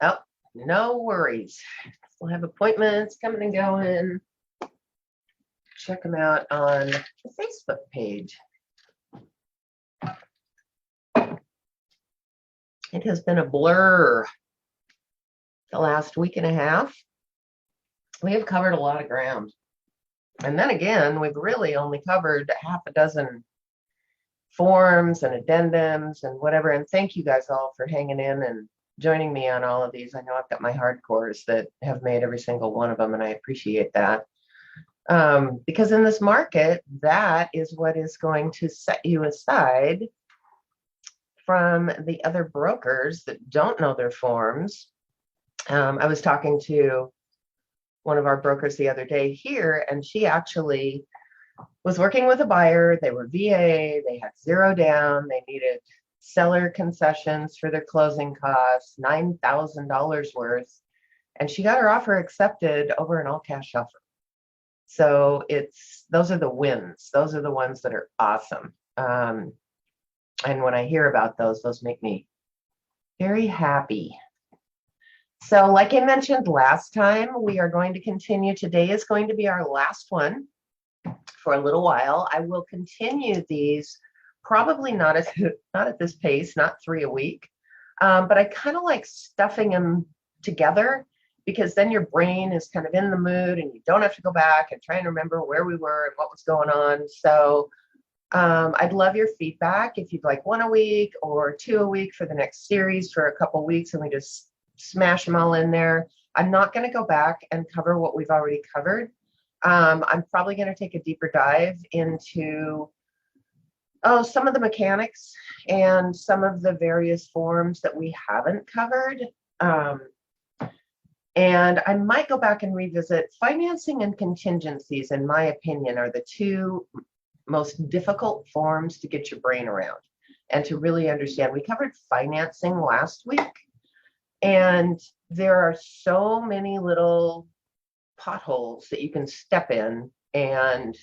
Oh, no worries. We'll have appointments coming and going. Check them out on the Facebook page. It has been a blur the last week and a half. We have covered a lot of ground. And then again, we've really only covered half a dozen forms and addendums and whatever. And thank you guys all for hanging in and joining me on all of these. I know I've got my hardcores that have made every single one of them, and I appreciate that. Because in this market, that is what is going to set you aside from the other brokers that don't know their forms. I was talking to one of our brokers the other day here, and she actually was working with a buyer. They were VA, they had zero down, they needed seller concessions for their closing costs, $9,000 worth, and she got her offer accepted over an all-cash offer. So those are the wins. Those are the ones that are awesome. And when I hear about those make me very happy. So like I mentioned last time, we are going to continue. Today is going to be our last one for a little while. I will continue these, probably not at this pace, not 3 a week, but I kind of like stuffing them together, because then your brain is kind of in the mood and you don't have to go back and try and remember where we were and what was going on. So I'd love your feedback if you'd like 1 a week or 2 a week for the next series for a couple weeks, and we just smash them all in there. I'm not going to go back and cover what we've already covered. I'm probably going to take a deeper dive into some of the mechanics and some of the various forms that we haven't covered. And I might go back and revisit financing and contingencies. In my opinion, are the 2 most difficult forms to get your brain around and to really understand. We covered financing last week, and there are so many little potholes that you can step in and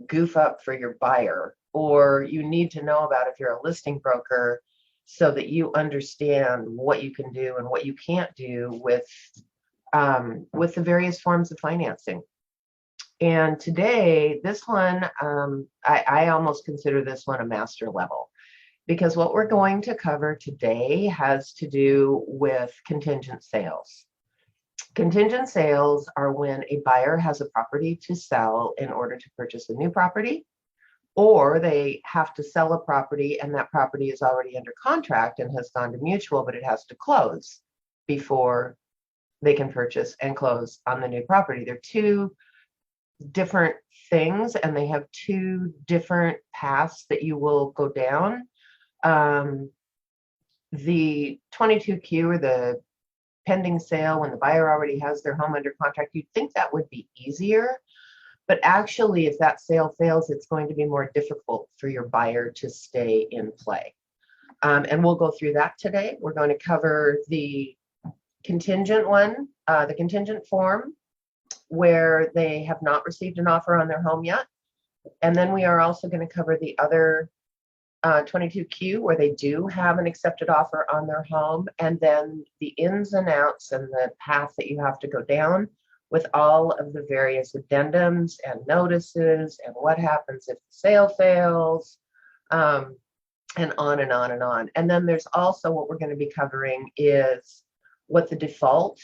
goof up for your buyer, or you need to know about if you're a listing broker, so that you understand what you can do and what you can't do with the various forms of financing. And today, this one, I almost consider this one a master level, because what we're going to cover today has to do with contingent sales. Contingent sales are when a buyer has a property to sell in order to purchase a new property, or they have to sell a property and that property is already under contract and has gone to mutual, but it has to close before they can purchase and close on the new property. They're 2 different things, and they have 2 different paths that you will go down. The 22Q, or the pending sale, when the buyer already has their home under contract, you'd think that would be easier. But actually, if that sale fails, it's going to be more difficult for your buyer to stay in play. And we'll go through that today. We're going to cover the contingent one, the contingent form, where they have not received an offer on their home yet. And then we are also going to cover the other 22Q, where they do have an accepted offer on their home, and then the ins and outs and the path that you have to go down with all of the various addendums and notices and what happens if the sale fails, and on and on and on. And then there's also what we're going to be covering is what the default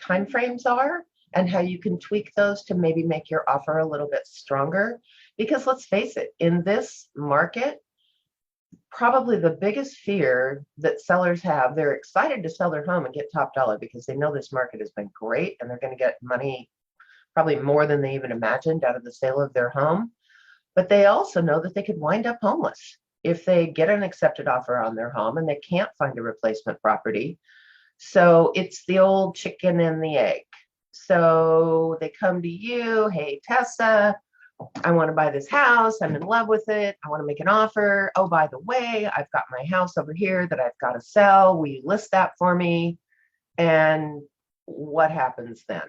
timeframes are and how you can tweak those to maybe make your offer a little bit stronger. Because let's face it, in this market, probably the biggest fear that sellers have, they're excited to sell their home and get top dollar because they know this market has been great and they're going to get money, probably more than they even imagined, out of the sale of their home. But they also know that they could wind up homeless if they get an accepted offer on their home and they can't find a replacement property. So it's the old chicken and the egg. So they come to you, hey, Tessa, I want to buy this house. I'm in love with it. I want to make an offer. Oh, by the way, I've got my house over here that I've got to sell. Will you list that for me? And what happens then?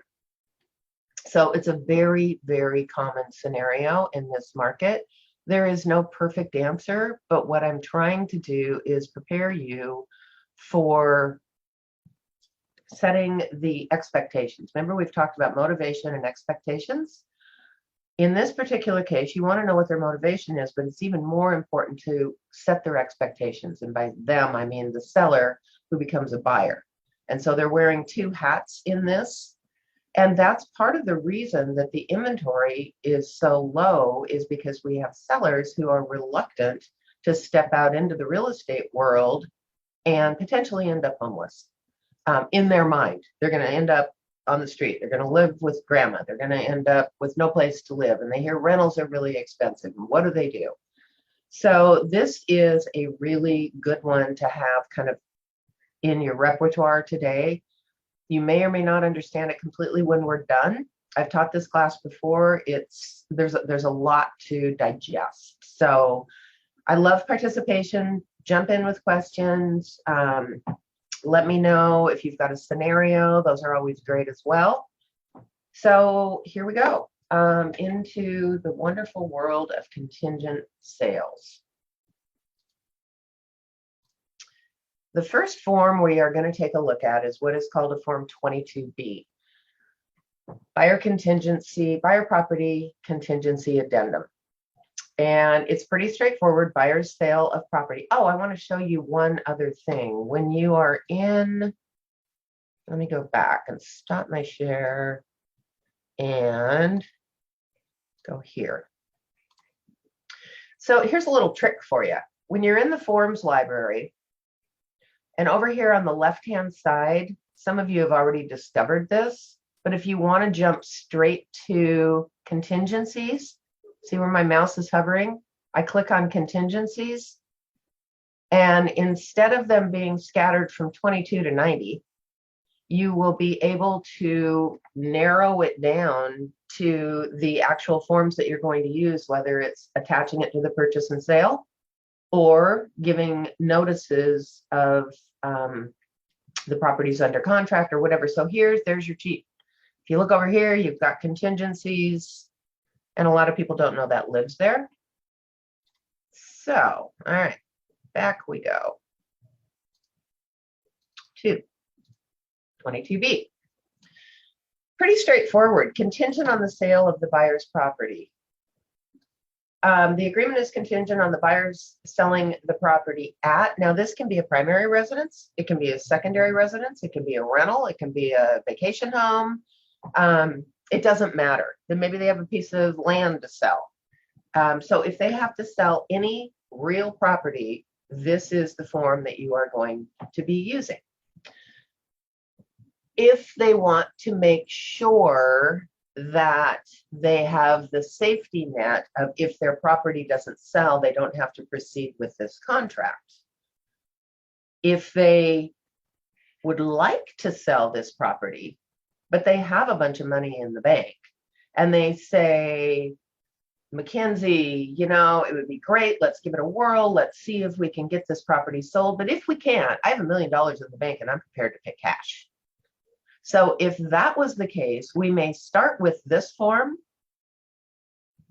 So it's a very, very common scenario in this market. There is no perfect answer, but what I'm trying to do is prepare you for setting the expectations. Remember, we've talked about motivation and expectations. In this particular case, you want to know what their motivation is, but it's even more important to set their expectations. And by them, I mean the seller who becomes a buyer. And so they're wearing two hats in this. And that's part of the reason that the inventory is so low, is because we have sellers who are reluctant to step out into the real estate world and potentially end up homeless. In their mind, they're going to end up on the street. They're going to live with grandma. They're going to end up with no place to live. And they hear rentals are really expensive. And what do? So this is a really good one to have kind of in your repertoire today. You may or may not understand it completely when we're done. I've taught this class before. There's a lot to digest. So I love participation. Jump in with questions. Let me know if you've got a scenario. Those are always great as well. So here we go, into the wonderful world of contingent sales. The first form we are going to take a look at is what is called a Form 22B. Buyer property contingency addendum. And it's pretty straightforward, buyer's sale of property. Oh, I want to show you one other thing. When you are in, let me go back and stop my share and go here. So here's a little trick for you. When you're in the forms library, and over here on the left-hand side, some of you have already discovered this, but if you want to jump straight to contingencies, see where my mouse is hovering? I click on contingencies, and instead of them being scattered from 22 to 90, you will be able to narrow it down to the actual forms that you're going to use, whether it's attaching it to the purchase and sale or giving notices of the properties under contract or whatever. So there's your cheat. If you look over here, you've got contingencies, and a lot of people don't know that lives there. So, all right, back we go to 22B. Pretty straightforward. Contingent on the sale of the buyer's property. The agreement is contingent on the buyers selling the property at. Now, this can be a primary residence. It can be a secondary residence. It can be a rental. It can be a vacation home. It doesn't matter. Then maybe they have a piece of land to sell. So if they have to sell any real property, this is the form that you are going to be using. If they want to make sure that they have the safety net of if their property doesn't sell, they don't have to proceed with this contract. If they would like to sell this property, but they have a bunch of money in the bank, and they say, Mackenzie, it would be great. Let's give it a whirl. Let's see if we can get this property sold. But if we can't, I have $1 million in the bank and I'm prepared to pay cash. So if that was the case, we may start with this form,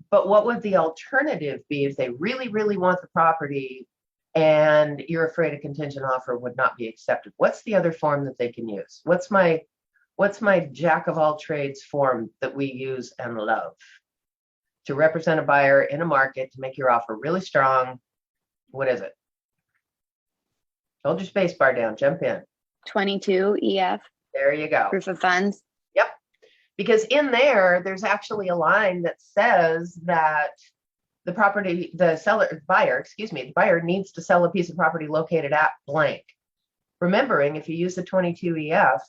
but what would the alternative be if they really, really want the property and you're afraid a contingent offer would not be accepted? What's the other form that they can use? What's my jack of all trades form that we use and love to represent a buyer in a market to make your offer really strong? What is it? Hold your space bar down, jump in. 22 EF. There you go. Proof of funds. Yep. Because in there's actually a line that says that the buyer needs to sell a piece of property located at blank. Remembering, if you use the 22 EF,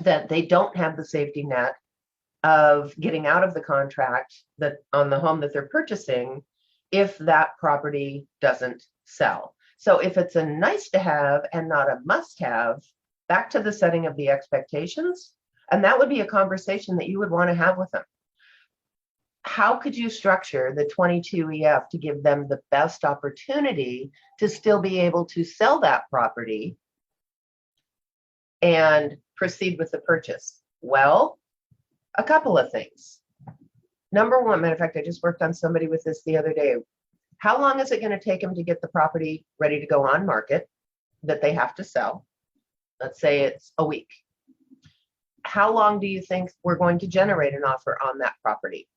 that they don't have the safety net of getting out of the contract that on the home that they're purchasing if that property doesn't sell. So if it's a nice to have and not a must have, back to the setting of the expectations, and that would be a conversation that you would want to have with them. How could you structure the 22 EF to give them the best opportunity to still be able to sell that property and proceed with the purchase? Well, a couple of things. Number one, matter of fact, I just worked on somebody with this the other day. How long is it going to take them to get the property ready to go on market that they have to sell? Let's say it's a week. how long do you think we're going to generate an offer on that property?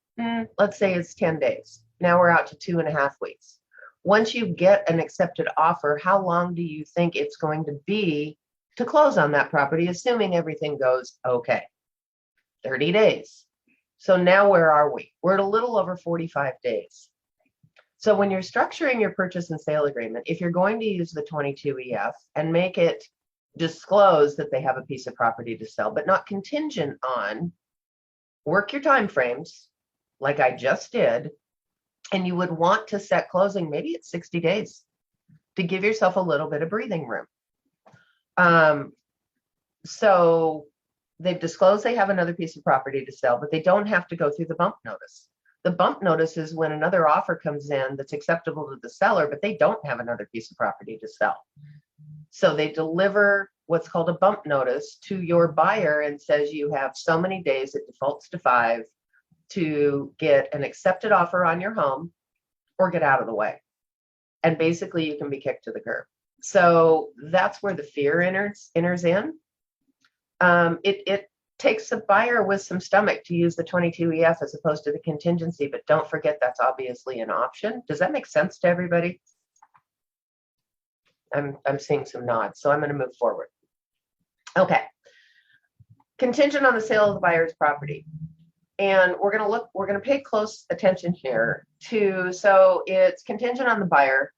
Let's say it's 10 days. Now we're out to 2.5 weeks. Once you get an accepted offer, how long do you think it's going to be to close on that property, assuming everything goes okay? 30 days. So now where are we? We're at a little over 45 days. So when you're structuring your purchase and sale agreement, if you're going to use the 22EF and make it disclose that they have a piece of property to sell, but not contingent on, work your time frames like I just did, and you would want to set closing maybe at 60 days to give yourself a little bit of breathing room. So they've disclosed they have another piece of property to sell, but they don't have to go through the bump notice. The bump notice is when another offer comes in that's acceptable to the seller, but they don't have another piece of property to sell. So they deliver what's called a bump notice to your buyer and says you have so many days, it defaults to 5, to get an accepted offer on your home or get out of the way. And basically you can be kicked to the curb. So that's where the fear enters in. It takes a buyer with some stomach to use the 22EF as opposed to the contingency, but don't forget that's obviously an option. Does that make sense to everybody? I'm seeing some nods, so I'm going to move forward. Okay. Contingent on the sale of the buyer's property. And we're going to pay close attention here to, so it's contingent on the buyer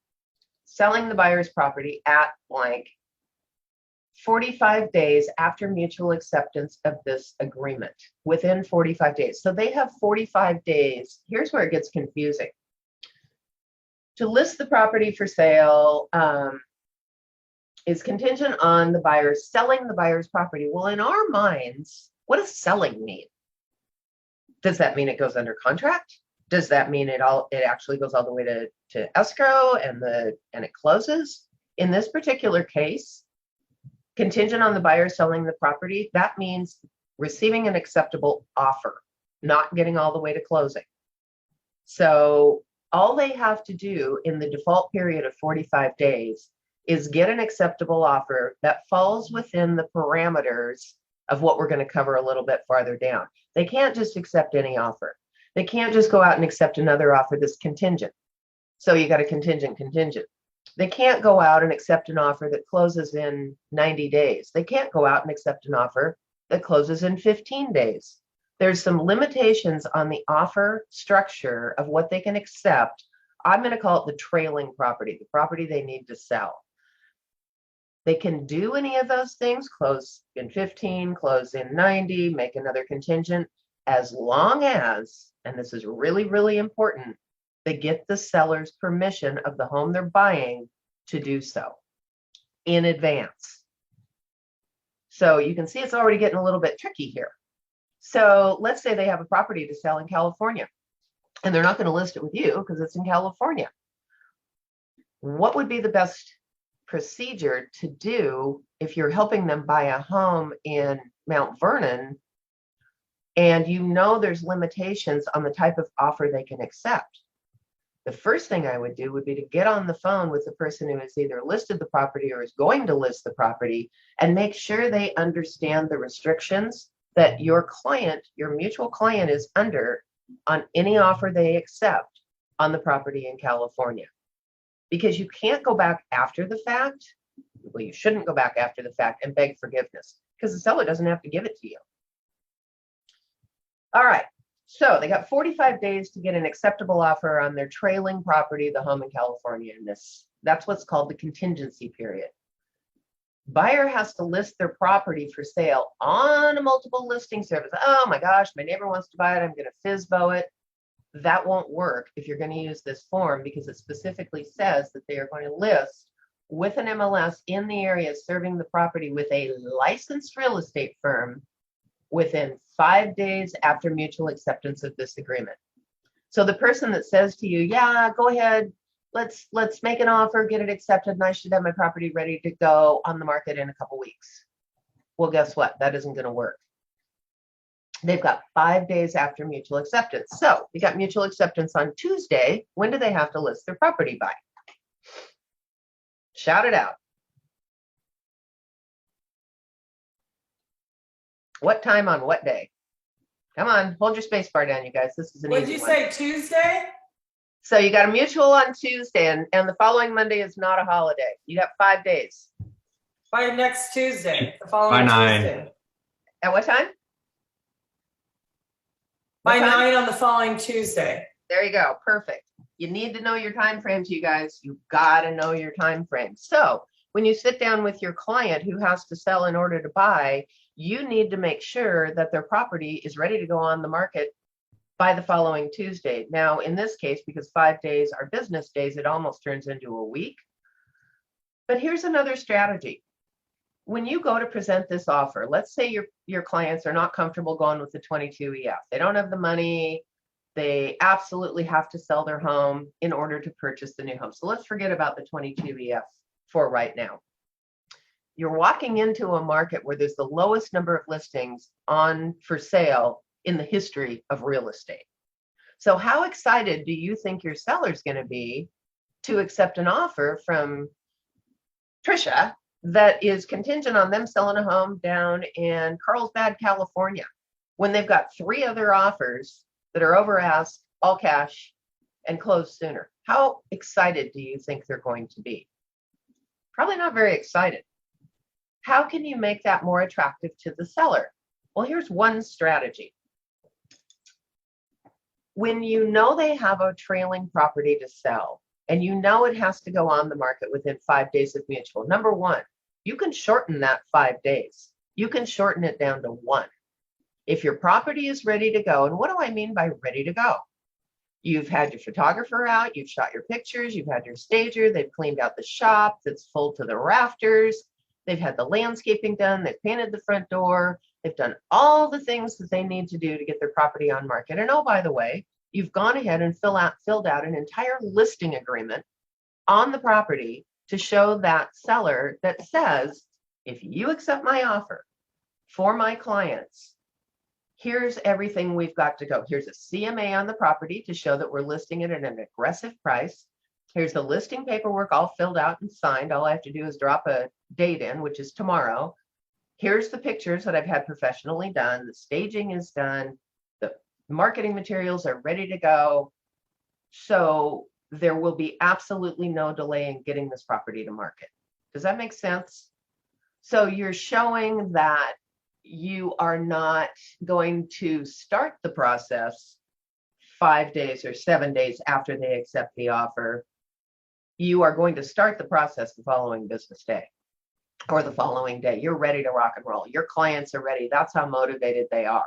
selling the buyer's property at blank 45 days after mutual acceptance of this agreement, within 45 days. So they have 45 days. Here's where it gets confusing. To list the property for sale is contingent on the buyer selling the buyer's property. Well, in our minds, what does selling mean? Does that mean it goes under contract? Does that mean it actually goes all the way to escrow and it closes? In this particular case, contingent on the buyer selling the property, that means receiving an acceptable offer, not getting all the way to closing. So all they have to do in the default period of 45 days is get an acceptable offer that falls within the parameters of what we're going to cover a little bit farther down. They can't just accept any offer. They can't just go out and accept another offer that's contingent. So you got a contingent. They can't go out and accept an offer that closes in 90 days. They can't go out and accept an offer that closes in 15 days. There's some limitations on the offer structure of what they can accept. I'm going to call it the trailing property, the property they need to sell. They can do any of those things, close in 15, close in 90, make another contingent, as long as, and this is really, really important, they get the seller's permission of the home they're buying to do so in advance. So you can see it's already getting a little bit tricky here. So let's say they have a property to sell in California, and they're not going to list it with you because it's in California. What would be the best procedure to do if you're helping them buy a home in Mount Vernon and you know there's limitations on the type of offer they can accept? The first thing I would do would be to get on the phone with the person who has either listed the property or is going to list the property and make sure they understand the restrictions that your client, your mutual client, is under on any offer they accept on the property in California. Because you can't go back after the fact. Well, you shouldn't go back after the fact and beg forgiveness because the seller doesn't have to give it to you. All right. So they got 45 days to get an acceptable offer on their trailing property, the home in California. And that's what's called the contingency period. Buyer has to list their property for sale on a multiple listing service. Oh my gosh, my neighbor wants to buy it. I'm going to FSBO it. That won't work if you're going to use this form because it specifically says that they are going to list with an MLS in the area serving the property with a licensed real estate firm within 5 days after mutual acceptance of this agreement. So the person that says to you, yeah, go ahead, let's make an offer, get it accepted, and I should have my property ready to go on the market in a couple weeks. Well, guess what? That isn't going to work. They've got 5 days after mutual acceptance. So we got mutual acceptance on Tuesday. When do they have to list their property by? Shout it out. What time on what day? Come on, hold your space bar down, you guys. This is an What did easy you one. say, Tuesday? So you got a mutual on Tuesday, and the following Monday is not a holiday. You got 5 days. By next Tuesday, the following By 9. Tuesday. At what time? By What time? 9 on the following Tuesday. There you go. Perfect. You need to know your time frames, you guys. You got to know your time frames. So when you sit down with your client who has to sell in order to buy, you need to make sure that their property is ready to go on the market by the following Tuesday. Now, in this case, because 5 days are business days, it almost turns into a week. But here's another strategy. When you go to present this offer, let's say your clients are not comfortable going with the 22 EF. They don't have the money. They absolutely have to sell their home in order to purchase the new home. So let's forget about the 22 EF for right now. You're walking into a market where there's the lowest number of listings on for sale in the history of real estate. So how excited do you think your seller's going to be to accept an offer from Trisha that is contingent on them selling a home down in Carlsbad, California, when they've got 3 other offers that are over ask, all cash, and close sooner? How excited do you think they're going to be? Probably not very excited. How can you make that more attractive to the seller? Well, here's one strategy. When you know they have a trailing property to sell, and you know it has to go on the market within 5 days of mutual, number one, you can shorten that 5 days. You can shorten it down to 1. If your property is ready to go, and what do I mean by ready to go? You've had your photographer out, you've shot your pictures, you've had your stager, they've cleaned out the shop that's full to the rafters, they've had the landscaping done, they've painted the front door, they've done all the things that they need to do to get their property on market. And oh, by the way, you've gone ahead and filled out an entire listing agreement on the property to show that seller that says, if you accept my offer for my clients, here's everything we've got to go. Here's a CMA on the property to show that we're listing it at an aggressive price. Here's the listing paperwork all filled out and signed. All I have to do is drop a date in, which is tomorrow. Here's the pictures that I've had professionally done. The staging is done. The marketing materials are ready to go. So there will be absolutely no delay in getting this property to market. Does that make sense? So you're showing that you are not going to start the process 5 days or 7 days after they accept the offer. You are going to start the process the following business day or the following day. You're ready to rock and roll. Your clients are ready. That's how motivated they are.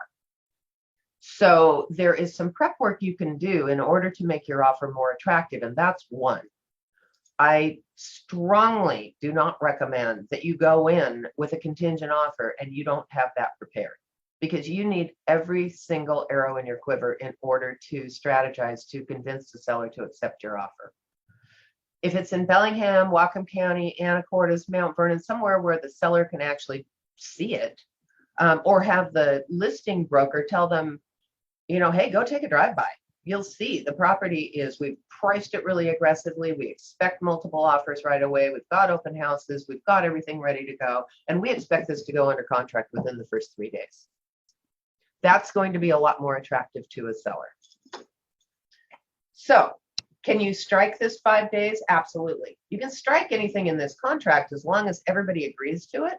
So there is some prep work you can do in order to make your offer more attractive, and that's one. I strongly do not recommend that you go in with a contingent offer and you don't have that prepared, because you need every single arrow in your quiver in order to strategize to convince the seller to accept your offer. If it's in Bellingham, Whatcom County, Anacortes, Mount Vernon, somewhere where the seller can actually see it, or have the listing broker tell them, hey, go take a drive-by. You'll see the property we've priced it really aggressively. We expect multiple offers right away. We've got open houses. We've got everything ready to go. And we expect this to go under contract within the first 3 days. That's going to be a lot more attractive to a seller. So can you strike this 5 days? Absolutely. You can strike anything in this contract as long as everybody agrees to it.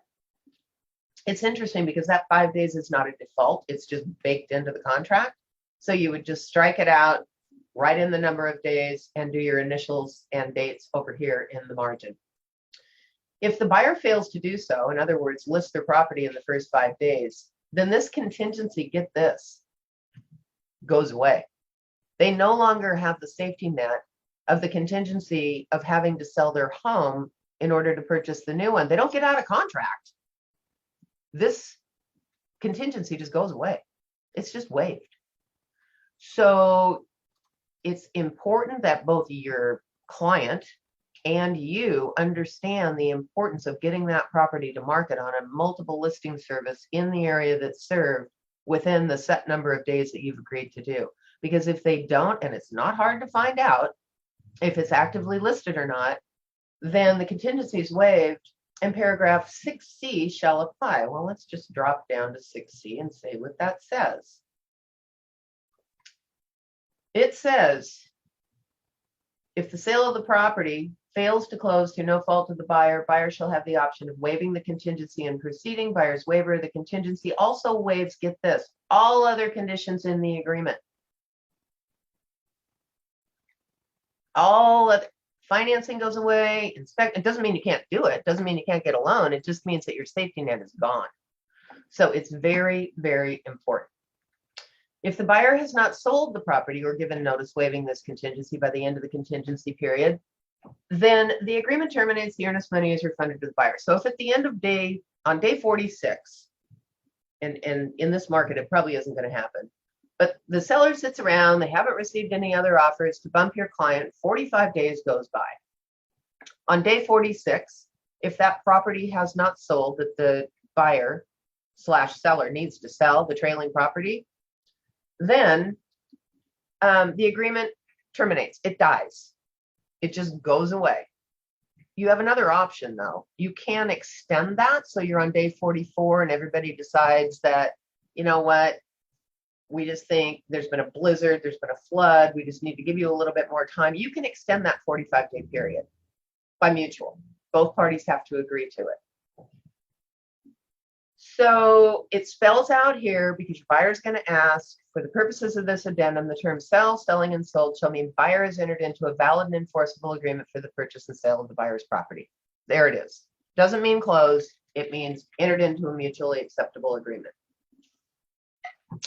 It's interesting because that 5 days is not a default. It's just baked into the contract. So you would just strike it out, write in the number of days, and do your initials and dates over here in the margin. If the buyer fails to do so, in other words, list their property in the first 5 days, then this contingency, get this, goes away. They no longer have the safety net of the contingency of having to sell their home in order to purchase the new one. They don't get out of contract. This contingency just goes away. It's just waived. So it's important that both your client and you understand the importance of getting that property to market on a multiple listing service in the area that's served within the set number of days that you've agreed to do. Because if they don't, and it's not hard to find out if it's actively listed or not, then the contingency is waived And paragraph 6C shall apply. Well, let's just drop down to 6C and say what that says. It says, if the sale of the property fails to close through no fault of the buyer, buyer shall have the option of waiving the contingency and proceeding. Buyer's waiver of the contingency also waives, get this, all other conditions in the agreement. All other financing goes away, it doesn't mean you can't do it, doesn't mean you can't get a loan, it just means that your safety net is gone. So it's very, very important. If the buyer has not sold the property or given notice waiving this contingency by the end of the contingency period, then the agreement terminates, the earnest money is refunded to the buyer. So if at the end of on day 46, and in this market, it probably isn't going to happen, but the seller sits around, they haven't received any other offers to bump your client, 45 days goes by. On day 46, if that property has not sold, that the buyer / seller needs to sell the trailing property, then the agreement terminates, it dies. It just goes away. You have another option though. You can extend that. So you're on day 44 and everybody decides that, you know what, we just think there's been a blizzard, there's been a flood, we just need to give you a little bit more time. You can extend that 45-day period by mutual. Both parties have to agree to it. So it spells out here, because your buyer is going to ask, for the purposes of this addendum, the term sell, selling, and sold shall mean buyer has entered into a valid and enforceable agreement for the purchase and sale of the buyer's property. There it is. Doesn't mean closed. It means entered into a mutually acceptable agreement.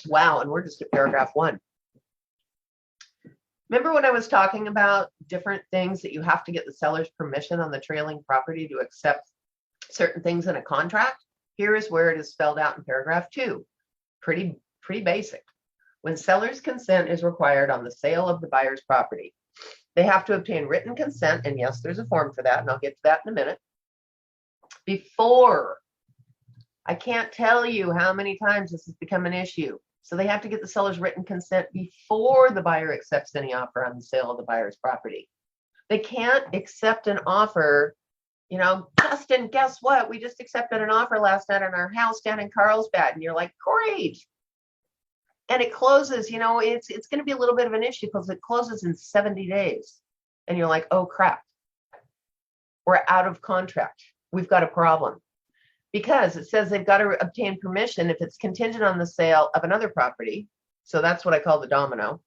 Wow, and we're just at paragraph 1. Remember when I was talking about different things that you have to get the seller's permission on the trailing property to accept certain things in a contract? Here is where it is spelled out in paragraph 2. Pretty basic. When seller's consent is required on the sale of the buyer's property, they have to obtain written consent, and yes, there's a form for that, and I'll get to that in a minute. Before, I can't tell you how many times this has become an issue. So they have to get the seller's written consent before the buyer accepts any offer on the sale of the buyer's property. They can't accept an offer. You know, Justin, guess what? We just accepted an offer last night on our house down in Carlsbad. And you're like, great. And it closes, you know, it's going to be a little bit of an issue because it closes in 70 days. And you're like, oh, crap. We're out of contract. We've got a problem. Because it says they've got to obtain permission if it's contingent on the sale of another property. So that's what I call the domino.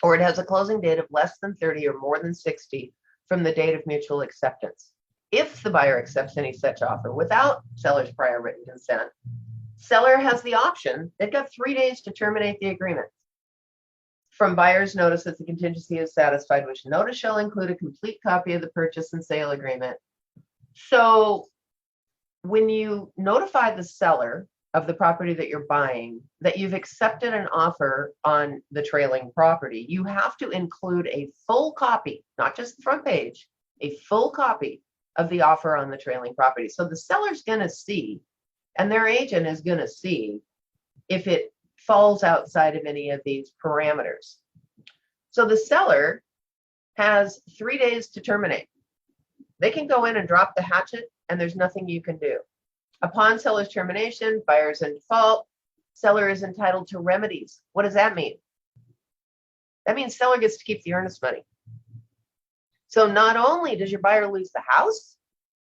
Or it has a closing date of less than 30 or more than 60 from the date of mutual acceptance. If the buyer accepts any such offer without seller's prior written consent, seller has the option. They've got 3 days to terminate the agreement. From buyer's notice that the contingency is satisfied, which notice shall include a complete copy of the purchase and sale agreement. So when you notify the seller of the property that you're buying that you've accepted an offer on the trailing property, you have to include a full copy, not just the front page, a full copy of the offer on the trailing property. So the seller's going to see, and their agent is going to see, if it falls outside of any of these parameters. So the seller has 3 days to terminate. They can go in and drop the hatchet, and there's nothing you can do. Upon seller's termination, buyer's in default, seller is entitled to remedies. What does that mean? That means seller gets to keep the earnest money. So not only does your buyer lose the house,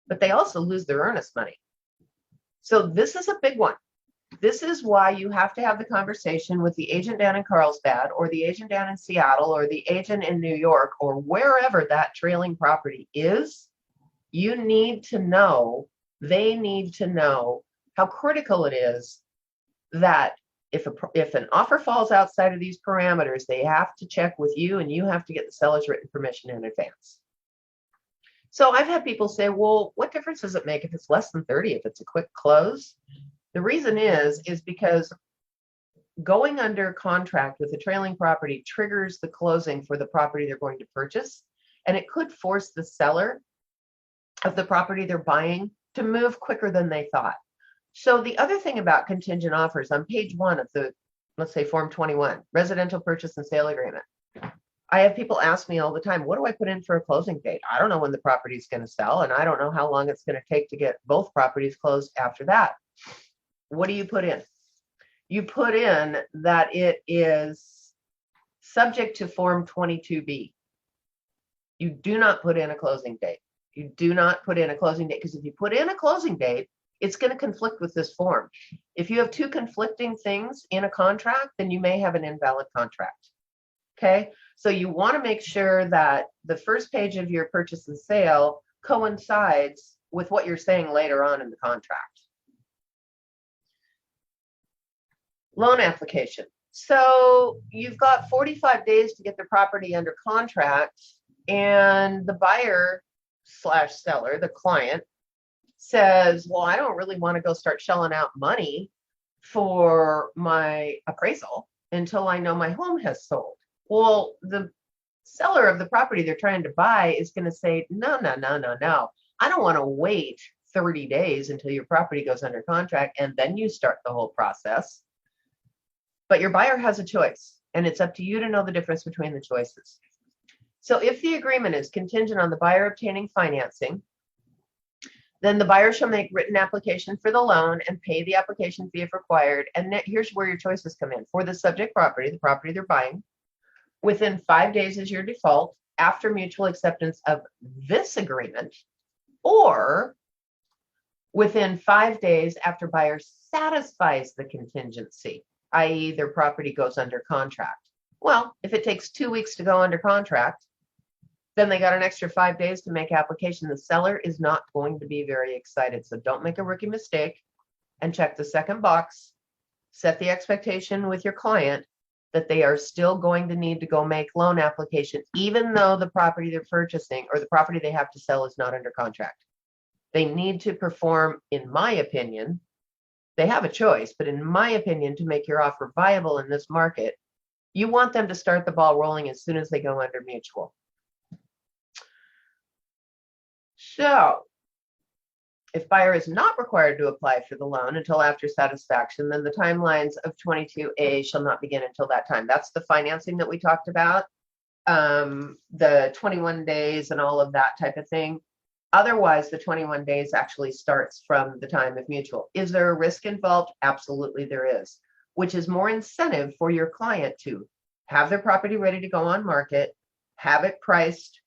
but they also lose their earnest money. So this is a big one. This is why you have to have the conversation with the agent down in Carlsbad or the agent down in Seattle or the agent in New York or wherever that trailing property is. You need to know, they need to know how critical it is that if an offer falls outside of these parameters, they have to check with you and you have to get the seller's written permission in advance. So I've had people say, well, what difference does it make if it's less than 30, if it's a quick close? The reason is because going under contract with a trailing property triggers the closing for the property they're going to purchase, and it could force the seller of the property they're buying to move quicker than they thought. So the other thing about contingent offers on page 1 of the, let's say, Form 21, residential purchase and sale agreement, I have people ask me all the time, what do I put in for a closing date? I don't know when the property is going to sell, and I don't know how long it's going to take to get both properties closed after that. What do you put in? You put in that it is subject to Form 22B. You do not put in a closing date. You do not put in a closing date, because if you put in a closing date, it's going to conflict with this form. If you have two conflicting things in a contract, then you may have an invalid contract. Okay, so you want to make sure that the first page of your purchase and sale coincides with what you're saying later on in the contract. Loan application. So you've got 45 days to get the property under contract, and the buyer slash seller, the client, says, well, I don't really want to go start shelling out money for my appraisal until I know my home has sold. Well, the seller of the property they're trying to buy is going to say, no. I don't want to wait 30 days until your property goes under contract and then you start the whole process. But your buyer has a choice, and it's up to you to know the difference between the choices. So if the agreement is contingent on the buyer obtaining financing, then the buyer shall make written application for the loan and pay the application fee if required. And here's where your choices come in. For the subject property, the property they're buying, within 5 days is your default after mutual acceptance of this agreement, or within 5 days after buyer satisfies the contingency, i.e. their property goes under contract. Well, if it takes 2 weeks to go under contract, then they got an extra 5 days to make application. The seller is not going to be very excited. So don't make a rookie mistake and check the second box. Set the expectation with your client that they are still going to need to go make loan application, even though the property they're purchasing or the property they have to sell is not under contract. They need to perform, in my opinion, they have a choice, but in my opinion, to make your offer viable in this market, you want them to start the ball rolling as soon as they go under mutual. So if buyer is not required to apply for the loan until after satisfaction, then the timelines of 22A shall not begin until that time. That's the financing that we talked about, the 21 days and all of that type of thing. Otherwise, the 21 days actually starts from the time of mutual. Is there a risk involved? Absolutely there is, which is more incentive for your client to have their property ready to go on market, have it priced,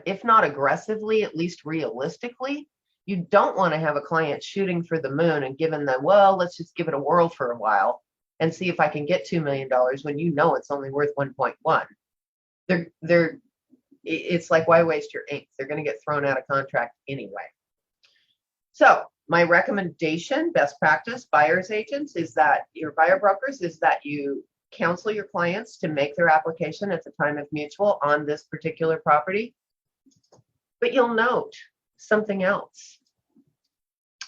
if not aggressively, at least realistically. You don't want to have a client shooting for the moon and giving them, well, let's just give it a whirl for a while and see if I can get $2 million when you know it's only worth 1.1. It's like, why waste your ink? They're going to get thrown out of contract anyway. So my recommendation, best practice, buyer's agents, is that your buyer brokers, is that you counsel your clients to make their application at the time of mutual on this particular property. But you'll note something else.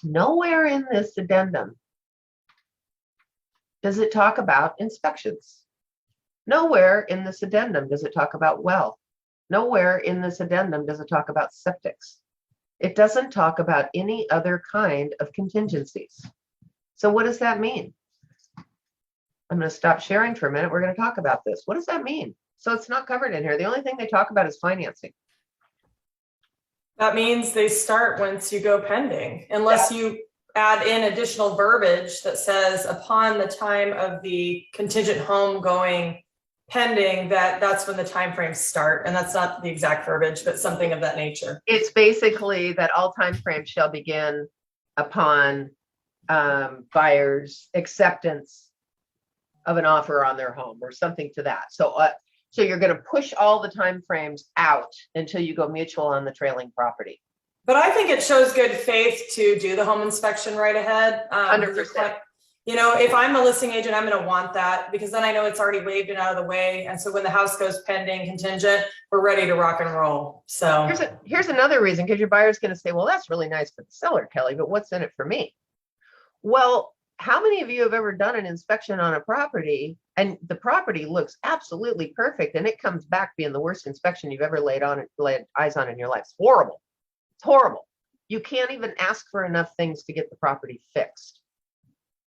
Nowhere in this addendum does it talk about inspections. Nowhere in this addendum does it talk about well. Nowhere in this addendum does it talk about septics. It doesn't talk about any other kind of contingencies. So what does that mean? I'm going to stop sharing for a minute. We're going to talk about this. What does that mean? So it's not covered in here. The only thing they talk about is financing. That means they start once you go pending, unless you add in additional verbiage that says upon the time of the contingent home going pending, that's when the timeframes start. And that's not the exact verbiage, but something of that nature. It's basically that all timeframes shall begin upon buyer's acceptance of an offer on their home or something to that. So you're going to push all the timeframes out until you go mutual on the trailing property. But I think it shows good faith to do the home inspection right ahead. 100%. You know, if I'm a listing agent, I'm going to want that, because then I know it's already waived and out of the way. And so when the house goes pending contingent, we're ready to rock and roll. So here's another reason, because your buyer's going to say, well, that's really nice for the seller, Kelly, but what's in it for me? Well, how many of you have ever done an inspection on a property and the property looks absolutely perfect and it comes back being the worst inspection you've ever laid eyes on in your life? It's horrible. It's horrible. You can't even ask for enough things to get the property fixed.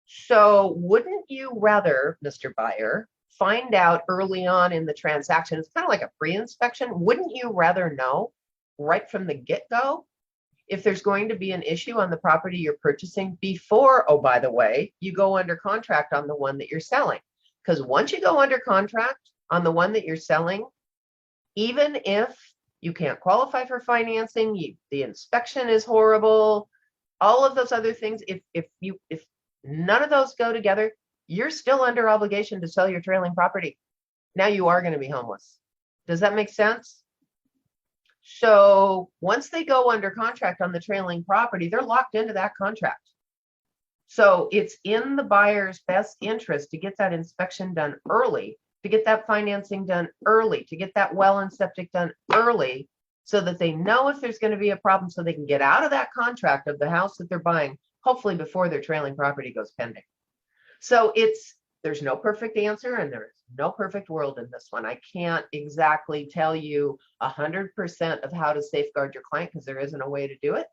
So wouldn't you rather, Mr. Buyer, find out early on in the transaction. It's kind of like a pre-inspection. Wouldn't you rather know right from the get-go if there's going to be an issue on the property you're purchasing before, oh, by the way, you go under contract on the one that you're selling? Because once you go under contract on the one that you're selling, even if you can't qualify for financing, the inspection is horrible, all of those other things, if none of those go together, you're still under obligation to sell your trailing property. Now you are going to be homeless. Does that make sense? So once they go under contract on the trailing property, they're locked into that contract. So it's in the buyer's best interest to get that inspection done early, to get that financing done early, to get that well and septic done early, so that they know if there's going to be a problem, so they can get out of that contract of the house that they're buying, hopefully before their trailing property goes pending. So there's no perfect answer, and there is no perfect world in this one. I can't exactly tell you 100% of how to safeguard your client, because there isn't a way to do it.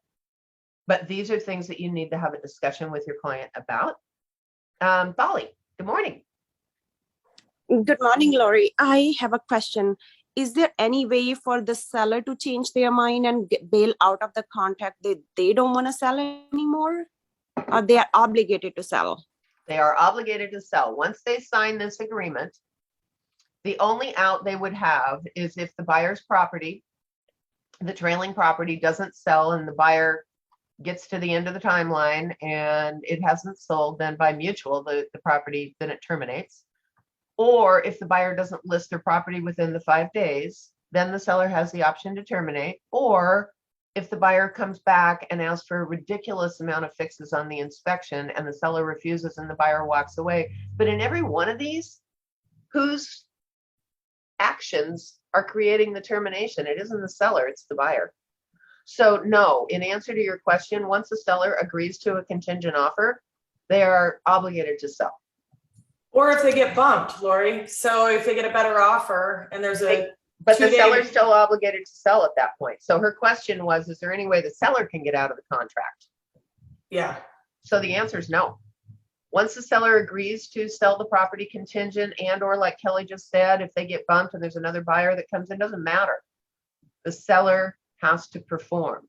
But these are things that you need to have a discussion with your client about. Dolly, good morning. Good morning, Lori. I have a question. Is there any way for the seller to change their mind and bail out of the contract that they don't want to sell anymore? Or they are obligated to sell? They are obligated to sell. Once they sign this agreement, the only out they would have is if the buyer's property, the trailing property, doesn't sell and the buyer gets to the end of the timeline and it hasn't sold, then by mutual, the property, then it terminates. Or if the buyer doesn't list their property within the 5 days, then the seller has the option to terminate. Or if the buyer comes back and asks for a ridiculous amount of fixes on the inspection and the seller refuses and the buyer walks away. But in every one of these, whose actions are creating the termination? It isn't the seller, it's the buyer. So no, in answer to your question, once the seller agrees to a contingent offer, they are obligated to sell. Or if they get bumped, Lori. So if they get a better offer and there's but the seller's still obligated to sell at that point. So her question was, is there any way the seller can get out of the contract? Yeah. So the answer is no. Once the seller agrees to sell the property contingent, and or like Kelly just said, if they get bumped and there's another buyer that comes in, doesn't matter. The seller has to perform.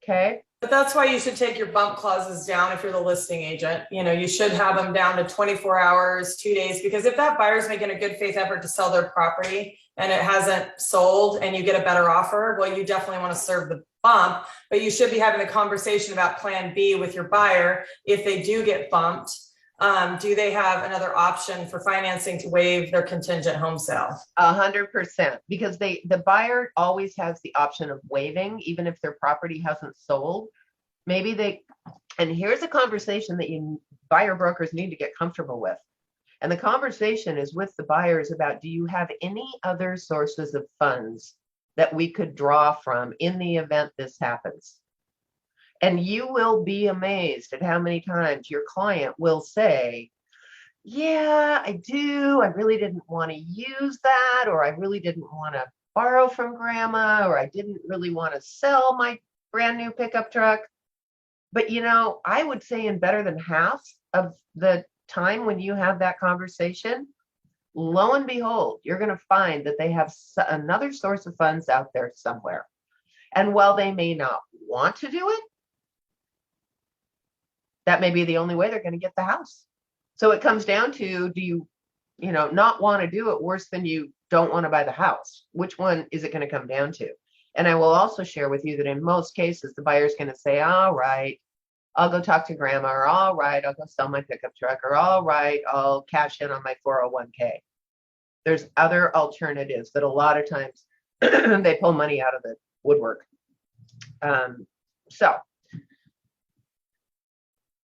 Okay. But that's why you should take your bump clauses down if you're the listing agent. You know, you should have them down to 24 hours, 2 days, because if that buyer's making a good faith effort to sell their property and it hasn't sold and you get a better offer, well, you definitely want to serve the bump, but you should be having a conversation about plan B with your buyer. If they do get bumped, do they have another option for financing to waive their contingent home sale? 100%, because the buyer always has the option of waiving, even if their property hasn't sold. Maybe and here's a conversation that buyer brokers need to get comfortable with. And the conversation is with the buyers about, do you have any other sources of funds that we could draw from in the event this happens? And you will be amazed at how many times your client will say, yeah, I do. I really didn't want to use that, or I really didn't want to borrow from grandma, or I didn't really want to sell my brand new pickup truck. But, you know, I would say in better than half of the time when you have that conversation, lo and behold, you're going to find that they have another source of funds out there somewhere. And while they may not want to do it, that may be the only way they're going to get the house. So it comes down to, do you not want to do it worse than you don't want to buy the house? Which one is it going to come down to? And I will also share with you that in most cases, the buyer's going to say, all right, I'll go talk to grandma, or all right, I'll go sell my pickup truck, or all right, I'll cash in on my 401k. There's other alternatives that a lot of times they pull money out of the woodwork. So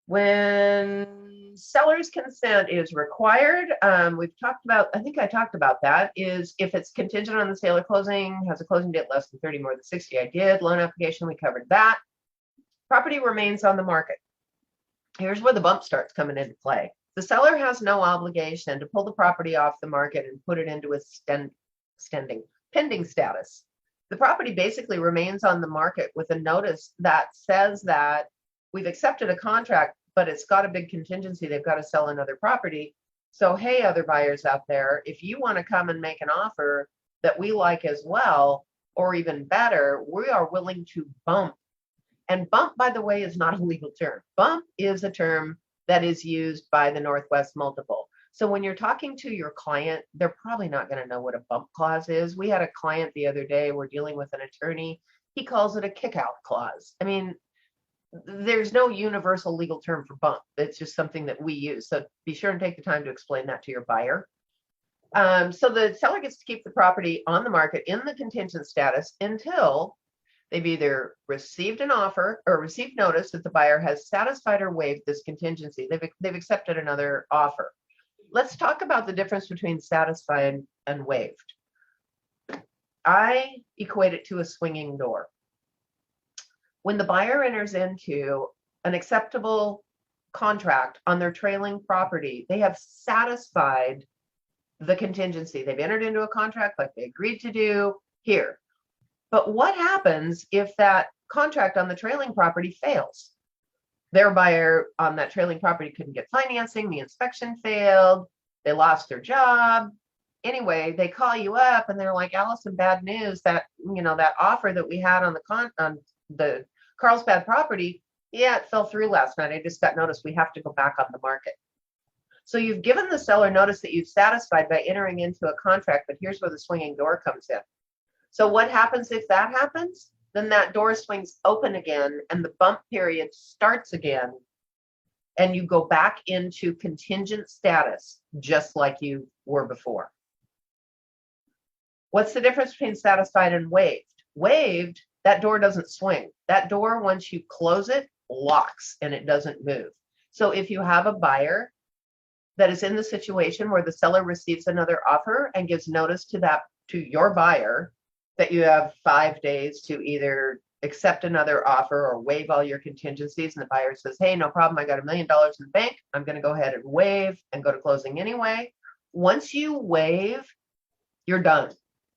when seller's consent is required, we've talked about, I think I talked about that, is if it's contingent on the sale or closing, has a closing date less than 30, more than 60, I did. Loan application, we covered that. Property remains on the market. Here's where the bump starts coming into play. The seller has no obligation to pull the property off the market and put it into a pending status. The property basically remains on the market with a notice that says that we've accepted a contract, but it's got a big contingency. They've got to sell another property. So, hey, other buyers out there, if you want to come and make an offer that we like as well, or even better, we are willing to bump. And bump, by the way, is not a legal term. Bump is a term that is used by the Northwest Multiple. So when you're talking to your client, they're probably not going to know what a bump clause is. We had a client the other day, we're dealing with an attorney. He calls it a kickout clause. I mean, there's no universal legal term for bump. It's just something that we use. So be sure and take the time to explain that to your buyer. So the seller gets to keep the property on the market in the contingent status until they've either received an offer or received notice that the buyer has satisfied or waived this contingency. They've accepted another offer. Let's talk about the difference between satisfied and waived. I equate it to a swinging door. When the buyer enters into an acceptable contract on their trailing property, they have satisfied the contingency. They've entered into a contract like they agreed to do here. But what happens if that contract on the trailing property fails? Their buyer on that trailing property couldn't get financing, the inspection failed, they lost their job. Anyway, they call you up and they're like, Allison, bad news, that, you know, that offer that we had on the Carlsbad property, yeah, it fell through last night. I just got notice we have to go back on the market. So you've given the seller notice that you've satisfied by entering into a contract, but here's where the swinging door comes in. So what happens if that happens? Then that door swings open again and the bump period starts again. And you go back into contingent status, just like you were before. What's the difference between satisfied and waived? Waived, that door doesn't swing. That door, once you close it, locks and it doesn't move. So if you have a buyer that is in the situation where the seller receives another offer and gives notice to your buyer that you have 5 days to either accept another offer or waive all your contingencies, and the buyer says, hey, no problem, I got $1 million in the bank, I'm going to go ahead and waive and go to closing anyway. Once you waive, you're done.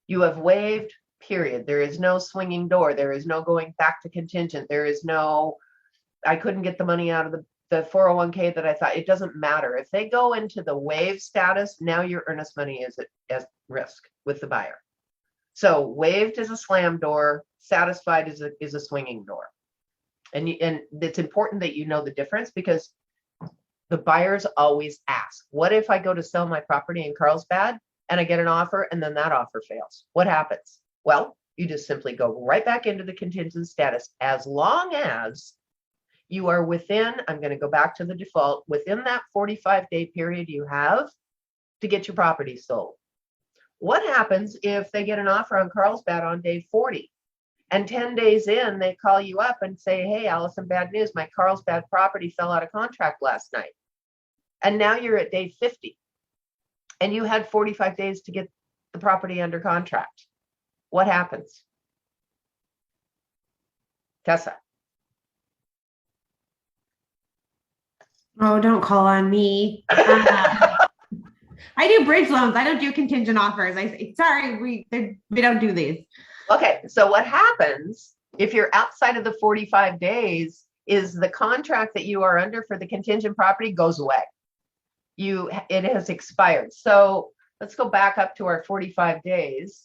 You have waived, period. There is no swinging door. There is no going back to contingent. There is no, I couldn't get the money out of the 401k that I thought. It doesn't matter. If they go into the waive status, now your earnest money is at risk with the buyer. So waived is a slam door, satisfied is a swinging door. And it's important that you know the difference, because the buyers always ask, what if I go to sell my property in Carlsbad and I get an offer and then that offer fails? What happens? Well, you just simply go right back into the contingent status as long as you are within, I'm going to go back to the default, within that 45-day period you have to get your property sold. What happens if they get an offer on Carlsbad on day 40 and 10 days in, they call you up and say, hey, Allison, bad news, my Carlsbad property fell out of contract last night. And now you're at day 50 and you had 45 days to get the property under contract. What happens? Tessa. Oh, don't call on me. I do bridge loans. I don't do contingent offers. Sorry, we don't do these. Okay, so what happens if you're outside of the 45 days is the contract that you are under for the contingent property goes away. It has expired. So let's go back up to our 45 days.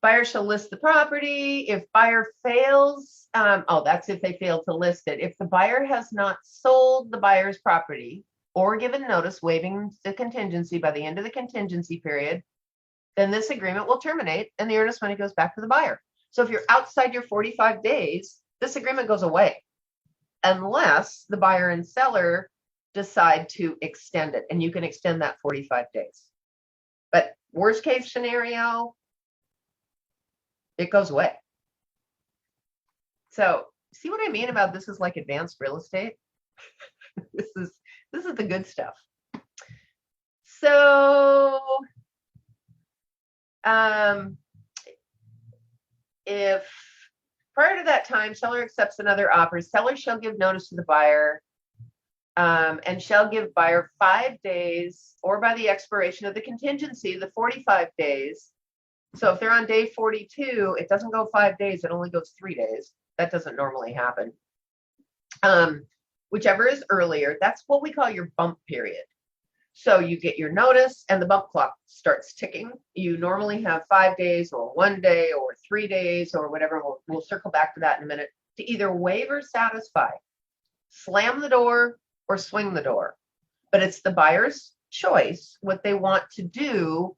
Buyer shall list the property. If buyer fails, that's if they fail to list it. If the buyer has not sold the buyer's property or given notice waiving the contingency by the end of the contingency period, then this agreement will terminate and the earnest money goes back to the buyer. So if you're outside your 45 days, this agreement goes away unless the buyer and seller decide to extend it, and you can extend that 45 days. But worst case scenario, it goes away. So see what I mean about this is like advanced real estate? This is the good stuff. So if prior to that time, seller accepts another offer, seller shall give notice to the buyer and shall give buyer 5 days or by the expiration of the contingency, the 45 days. So if they're on day 42, it doesn't go 5 days, it only goes 3 days. That doesn't normally happen. Whichever is earlier, that's what we call your bump period. So you get your notice and the bump clock starts ticking. You normally have 5 days or 1 day or 3 days or whatever. We'll circle back to that in a minute to either waive or satisfy, slam the door or swing the door. But it's the buyer's choice what they want to do.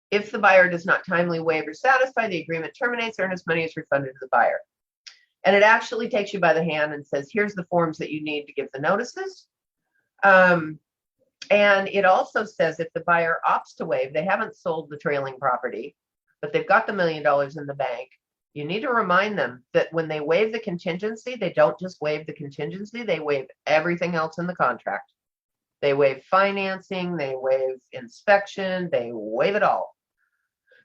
If the buyer does not timely waive or satisfy, the agreement terminates, earnest money is refunded to the buyer. And it actually takes you by the hand and says, here's the forms that you need to give the notices. And it also says if the buyer opts to waive, they haven't sold the trailing property, but they've got the $1 million in the bank. You need to remind them that when they waive the contingency, they don't just waive the contingency, they waive everything else in the contract. They waive financing, they waive inspection, they waive it all.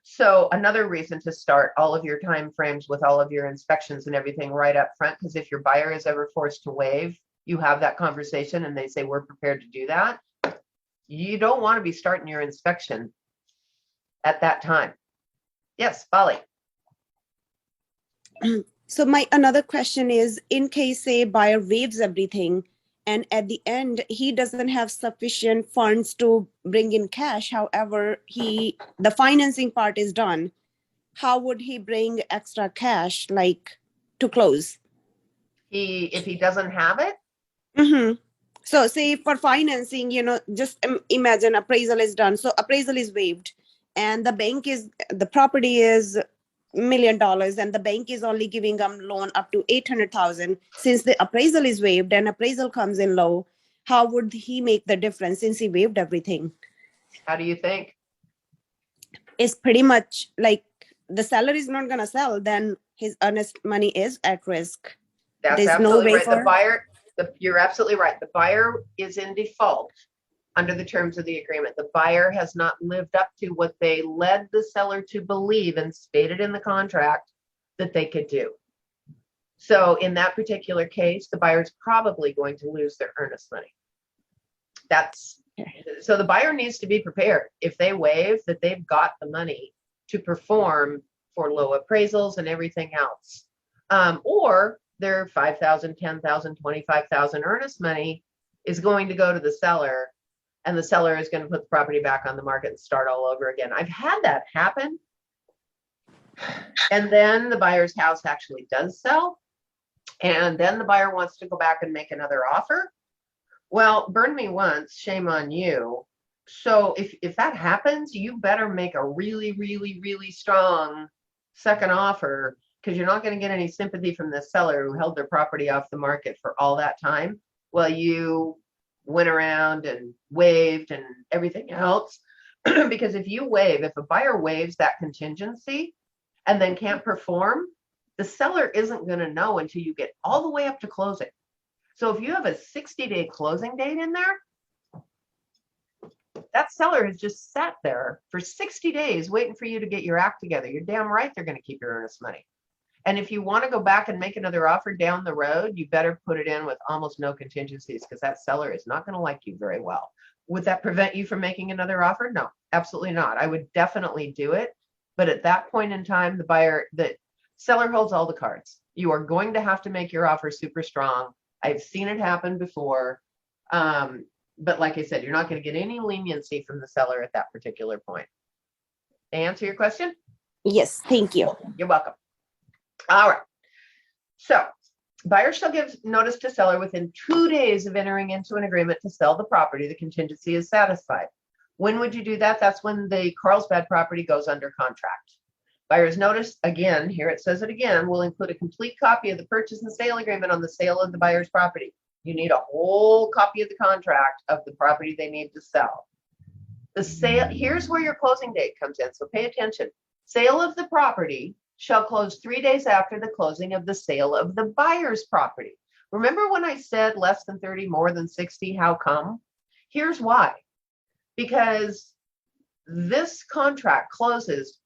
So another reason to start all of your time frames with all of your inspections and everything right up front, because if your buyer is ever forced to waive, you have that conversation and they say, we're prepared to do that. You don't want to be starting your inspection at that time. Yes, Polly. So my another question is, in case a buyer waives everything and at the end he doesn't have sufficient funds to bring in cash, however, the financing part is done, how would he bring extra cash like to close? If he doesn't have it, Mm-hmm. So say for financing, just imagine appraisal is done. So appraisal is waived and the property is $1 million and the bank is only giving them loan up to 800,000. Since the appraisal is waived and appraisal comes in low, how would he make the difference since he waived everything? how do you think? It's pretty much like the seller is not going to sell, then his earnest money is at risk. That's There's no absolutely way right. for The buyer, you're absolutely right. The buyer is in default under the terms of the agreement. The buyer has not lived up to what they led the seller to believe and stated in the contract that they could do. So in that particular case, the buyer's probably going to lose their earnest money. So the buyer needs to be prepared. If they waive, that they've got the money to perform for low appraisals and everything else. Or their $5,000, $10,000, $25,000 earnest money is going to go to the seller, and the seller is going to put the property back on the market and start all over again. I've had that happen. And then the buyer's house actually does sell. And then the buyer wants to go back and make another offer. Well, burn me once, shame on you. So if that happens, you better make a really, really, really strong second offer, because you're not going to get any sympathy from the seller who held their property off the market for all that time while you went around and waived and everything else. Because if a buyer waives that contingency and then can't perform, the seller isn't going to know until you get all the way up to closing. So if you have a 60-day closing date in there, that seller has just sat there for 60 days waiting for you to get your act together. You're damn right they're going to keep your earnest money. And if you want to go back and make another offer down the road, you better put it in with almost no contingencies, because that seller is not going to like you very well. Would that prevent you from making another offer? No, absolutely not. I would definitely do it. But at that point in time, the seller holds all the cards. You are going to have to make your offer super strong. I've seen it happen before. But like I said, you're not going to get any leniency from the seller at that particular point. To answer your question? Yes, thank you. You're welcome. All right. So buyer shall give notice to seller within 2 days of entering into an agreement to sell the property. The contingency is satisfied. When would you do that? That's when the Carlsbad property goes under contract. Buyer's notice, again, here it says it again, will include a complete copy of the purchase and sale agreement on the sale of the buyer's property. You need a whole copy of the contract of the property they need to sell. The sale, here's where your closing date comes in, so pay attention. Sale of the property shall close 3 days after the closing of the sale of the buyer's property. Remember when I said less than 30, more than 60? How come? Here's why. Because this contract closes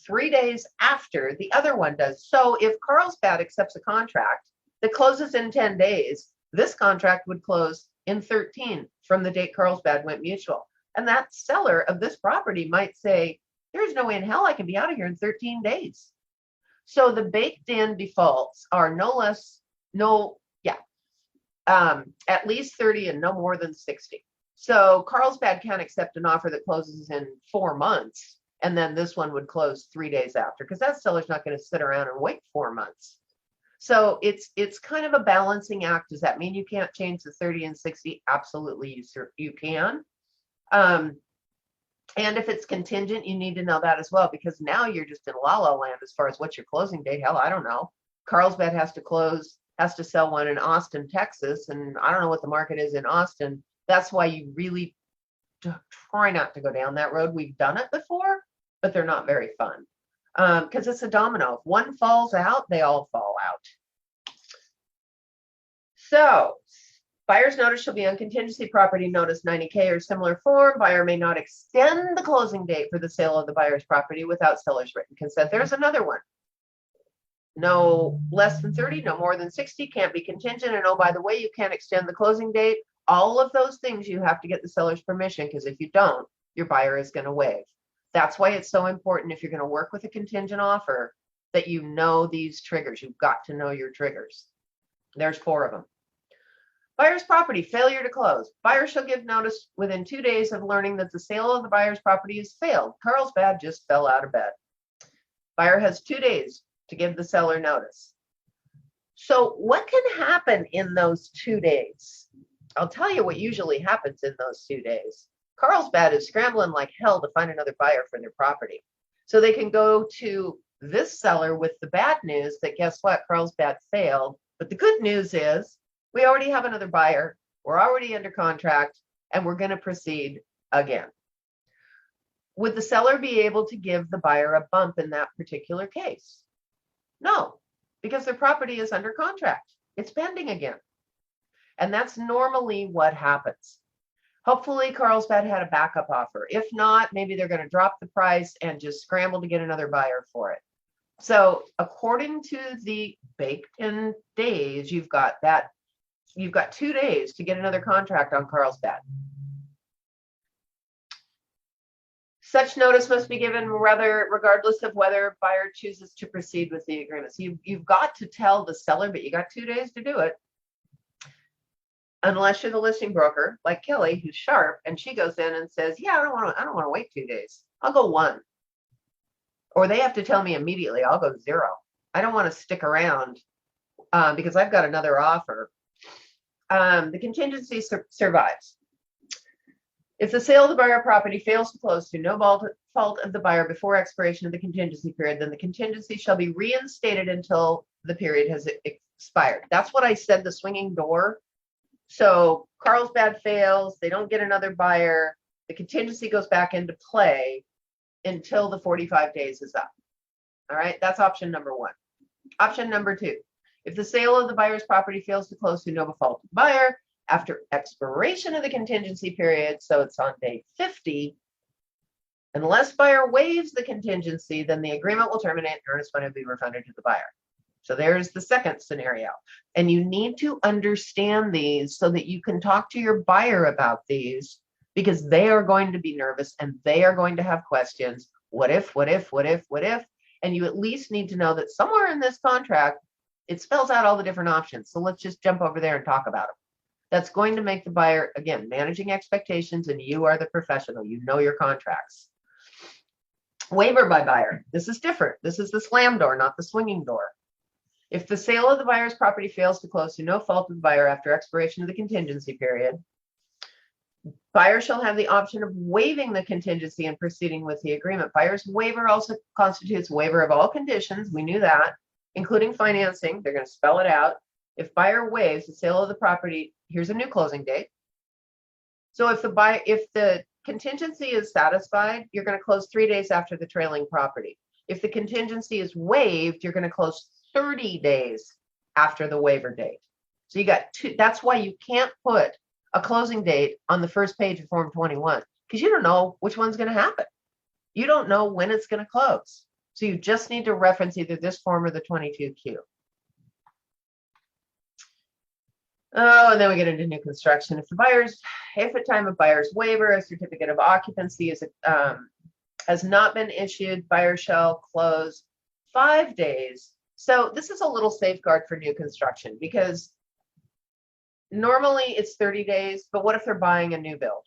3 days after the other one does. So if Carlsbad accepts a contract that closes in 10 days, this contract would close in 13 from the date Carlsbad went mutual. And that seller of this property might say, there's no way in hell I can be out of here in 13 days. So the baked in defaults are at least 30 and no more than 60. So Carlsbad can't accept an offer that closes in 4 months, and then this one would close 3 days after, because that seller's not going to sit around and wait 4 months. So it's kind of a balancing act. Does that mean you can't change the 30 and 60? Absolutely, you can. And if it's contingent, you need to know that as well, because now you're just in la la land as far as what's your closing date. Hell, I don't know. Carlsbad has to sell one in Austin, Texas, and I don't know what the market is in Austin. That's why you really try not to go down that road. We've done it before, but they're not very fun, because it's a domino. If one falls out, they all fall out. So buyer's notice shall be on contingency property notice 90K or similar form. Buyer may not extend the closing date for the sale of the buyer's property without seller's written consent. There's another one. No less than 30, no more than 60, can't be contingent. And oh, by the way, you can't extend the closing date. All of those things you have to get the seller's permission, because if you don't, your buyer is going to waive. That's why it's so important, if you're going to work with a contingent offer, that you know these triggers. You've got to know your triggers. There's 4 of them. Buyer's property, failure to close. Buyer shall give notice within 2 days of learning that the sale of the buyer's property has failed. Carlsbad just fell out of bed. Buyer has 2 days to give the seller notice. So what can happen in those 2 days? I'll tell you what usually happens in those 2 days. Carlsbad is scrambling like hell to find another buyer for their property. So they can go to this seller with the bad news that, guess what, Carlsbad failed. But the good news is, we already have another buyer, we're already under contract, and we're going to proceed again. Would the seller be able to give the buyer a bump in that particular case? No, because their property is under contract. It's pending again. And that's normally what happens. Hopefully Carlsbad had a backup offer. If not, maybe they're going to drop the price and just scramble to get another buyer for it. So according to the baked-in days, you've got 2 days to get another contract on Carlsbad. Such notice must be given regardless of whether buyer chooses to proceed with the agreement. So you've got to tell the seller, but you got 2 days to do it. Unless you're the listing broker like Kelly, who's sharp, and she goes in and says, yeah, I don't want to wait 2 days. I'll go 1. Or they have to tell me immediately, I'll go 0. I don't want to stick around because I've got another offer. The contingency survives. If the sale of the buyer property fails to close through no fault of the buyer before expiration of the contingency period, then the contingency shall be reinstated until the period has expired. That's what I said, the swinging door. So Carlsbad fails, they don't get another buyer, the contingency goes back into play until the 45 days is up. All right, that's option number 1. Option number 2. If the sale of the buyer's property fails to close through no fault of the buyer after expiration of the contingency period, so it's on day 50, unless buyer waives the contingency, then the agreement will terminate and earnest money will be refunded to the buyer. So there's the second scenario. And you need to understand these so that you can talk to your buyer about these, because they are going to be nervous and they are going to have questions. What if, what if, what if, what if? And you at least need to know that somewhere in this contract, it spells out all the different options. So let's just jump over there and talk about them. That's going to make the buyer, again, managing expectations, and you are the professional. You know your contracts. Waiver by buyer. This is different. This is the slam door, not the swinging door. If the sale of the buyer's property fails to close through no fault of the buyer after expiration of the contingency period, buyer shall have the option of waiving the contingency and proceeding with the agreement. Buyer's waiver also constitutes waiver of all conditions. We knew that, including financing. They're going to spell it out. If buyer waives the sale of the property, here's a new closing date. So if the contingency is satisfied, you're going to close 3 days after the trailing property. If the contingency is waived, you're going to close 30 days after the waiver date. So you got 2. That's why you can't put a closing date on the first page of Form 21, because you don't know which one's going to happen. You don't know when it's going to close. So you just need to reference either this form or the 22Q. Oh, and then we get into new construction. If at time of buyer's waiver, a certificate of occupancy has not been issued, buyer shall close 5 days. So this is a little safeguard for new construction, because normally it's 30 days, but what if they're buying a new build?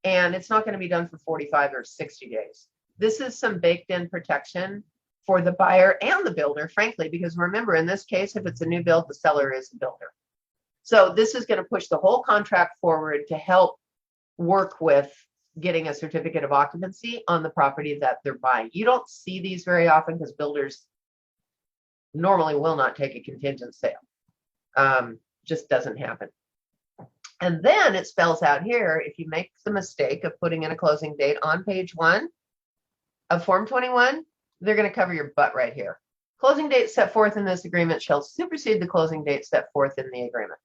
And it's not going to be done for 45 or 60 days. This is some baked in protection for the buyer and the builder, frankly, because remember, in this case, if it's a new build, the seller is the builder. So this is going to push the whole contract forward to help work with getting a certificate of occupancy on the property that they're buying. You don't see these very often because builders normally will not take a contingent sale. Just doesn't happen. And then it spells out here, if you make the mistake of putting in a closing date on page 1 of Form 21, they're going to cover your butt right here. Closing date set forth in this agreement shall supersede the closing date set forth in the agreement,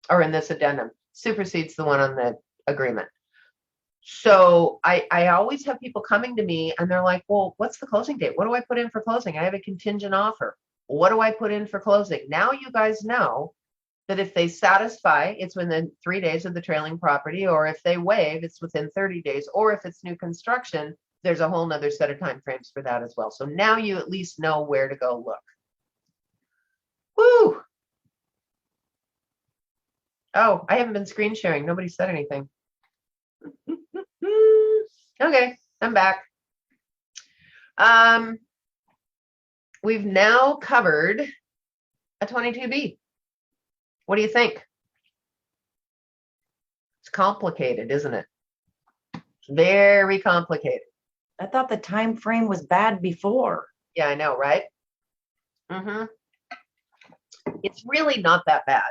or in this addendum, supersedes the one on the agreement. So I always have people coming to me and they're like, well, what's the closing date? What do I put in for closing? I have a contingent offer. What do I put in for closing? Now you guys know that if they satisfy, it's within 3 days of the trailing property, or if they waive, it's within 30 days, or if it's new construction, there's a whole nother set of time frames for that as well. So now you at least know where to go look. Woo! Oh, I haven't been screen sharing. Nobody said anything. Okay, I'm back. We've now covered a 22B. What do you think? It's complicated, isn't it? Very complicated. I thought the time frame was bad before. Yeah, I know, right? It's really not that bad.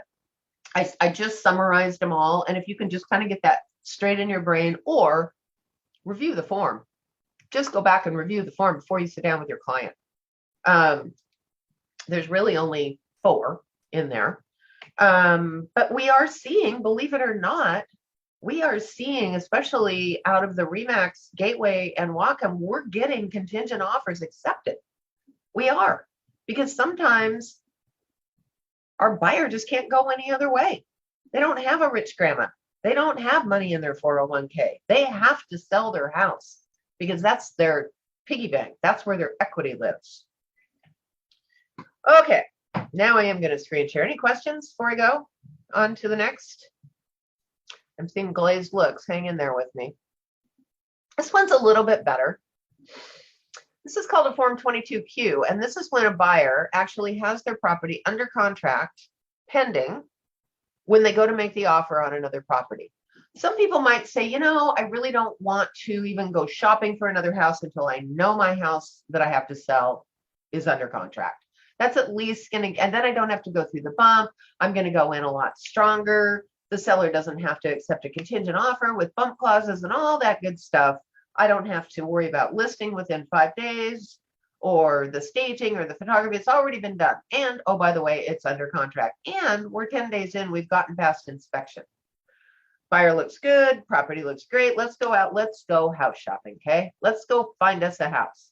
I just summarized them all. And if you can just kind of get that straight in your brain or review the form, just go back and review the form before you sit down with your client. There's really only 4 in there. But we are seeing, believe it or not, we are seeing, especially out of the Remax, Gateway, and Wacom, we're getting contingent offers accepted. We are, because sometimes our buyer just can't go any other way. They don't have a rich grandma. They don't have money in their 401k. They have to sell their house because that's their piggy bank. That's where their equity lives. Okay, now I am going to screen share. Any questions before I go on to the next? I'm seeing glazed looks. Hang in there with me. This one's a little bit better. This is called a Form 22Q, and this is when a buyer actually has their property under contract pending when they go to make the offer on another property. Some people might say, you know, I really don't want to even go shopping for another house until I know my house that I have to sell is under contract. That's at least going to, and then I don't have to go through the bump. I'm going to go in a lot stronger. The seller doesn't have to accept a contingent offer with bump clauses and all that good stuff. I don't have to worry about listing within 5 days or the staging or the photography. It's already been done. And, oh, by the way, it's under contract. And we're 10 days in, we've gotten past inspection. Buyer looks good, property looks great. Let's go out, let's go house shopping, okay? Let's go find us a house.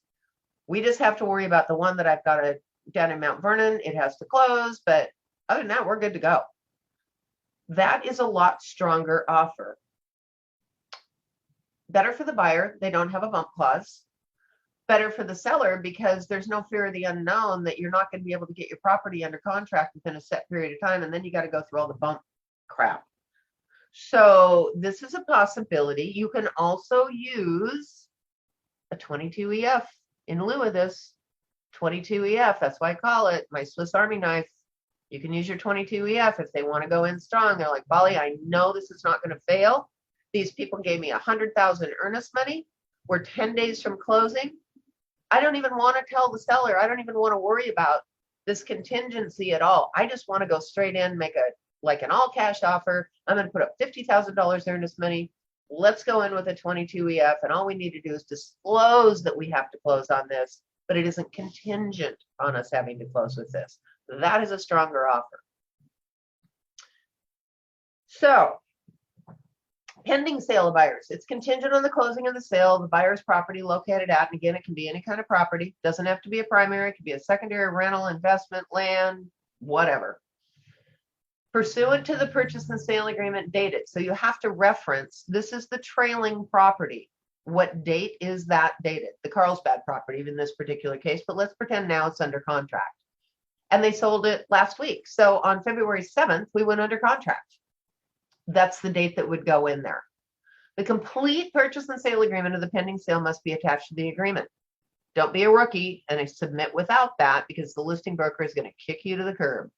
We just have to worry about the one that I've got down in Mount Vernon. It has to close, but other than that, we're good to go. That is a lot stronger offer. Better for the buyer, they don't have a bump clause. Better for the seller because there's no fear of the unknown that you're not going to be able to get your property under contract within a set period of time, and then you got to go through all the bump crap. So this is a possibility. You can also use a 22EF in lieu of this. 22EF, that's why I call it my Swiss Army knife. You can use your 22EF if they want to go in strong. They're like, Polly, I know this is not going to fail. These people gave me $100,000 earnest money. We're 10 days from closing. I don't even want to tell the seller. I don't even want to worry about this contingency at all. I just want to go straight in, make an all cash offer. I'm going to put up $50,000 earnest money. Let's go in with a 22EF. And all we need to do is disclose that we have to close on this, but it isn't contingent on us having to close with this. That is a stronger offer. So, pending sale of buyers. It's contingent on the closing of the sale of the buyer's property located at, and again, it can be any kind of property. Doesn't have to be a primary. It could be a secondary, rental, investment, land, whatever. Pursuant to the purchase and sale agreement dated. So you have to reference, this is the trailing property. What date is that dated? The Carlsbad property in this particular case, but let's pretend now it's under contract. And they sold it last week. So on February 7th, we went under contract. That's the date that would go in there. The complete purchase and sale agreement of the pending sale must be attached to the agreement. Don't be a rookie and submit without that, because the listing broker is going to kick you to the curb.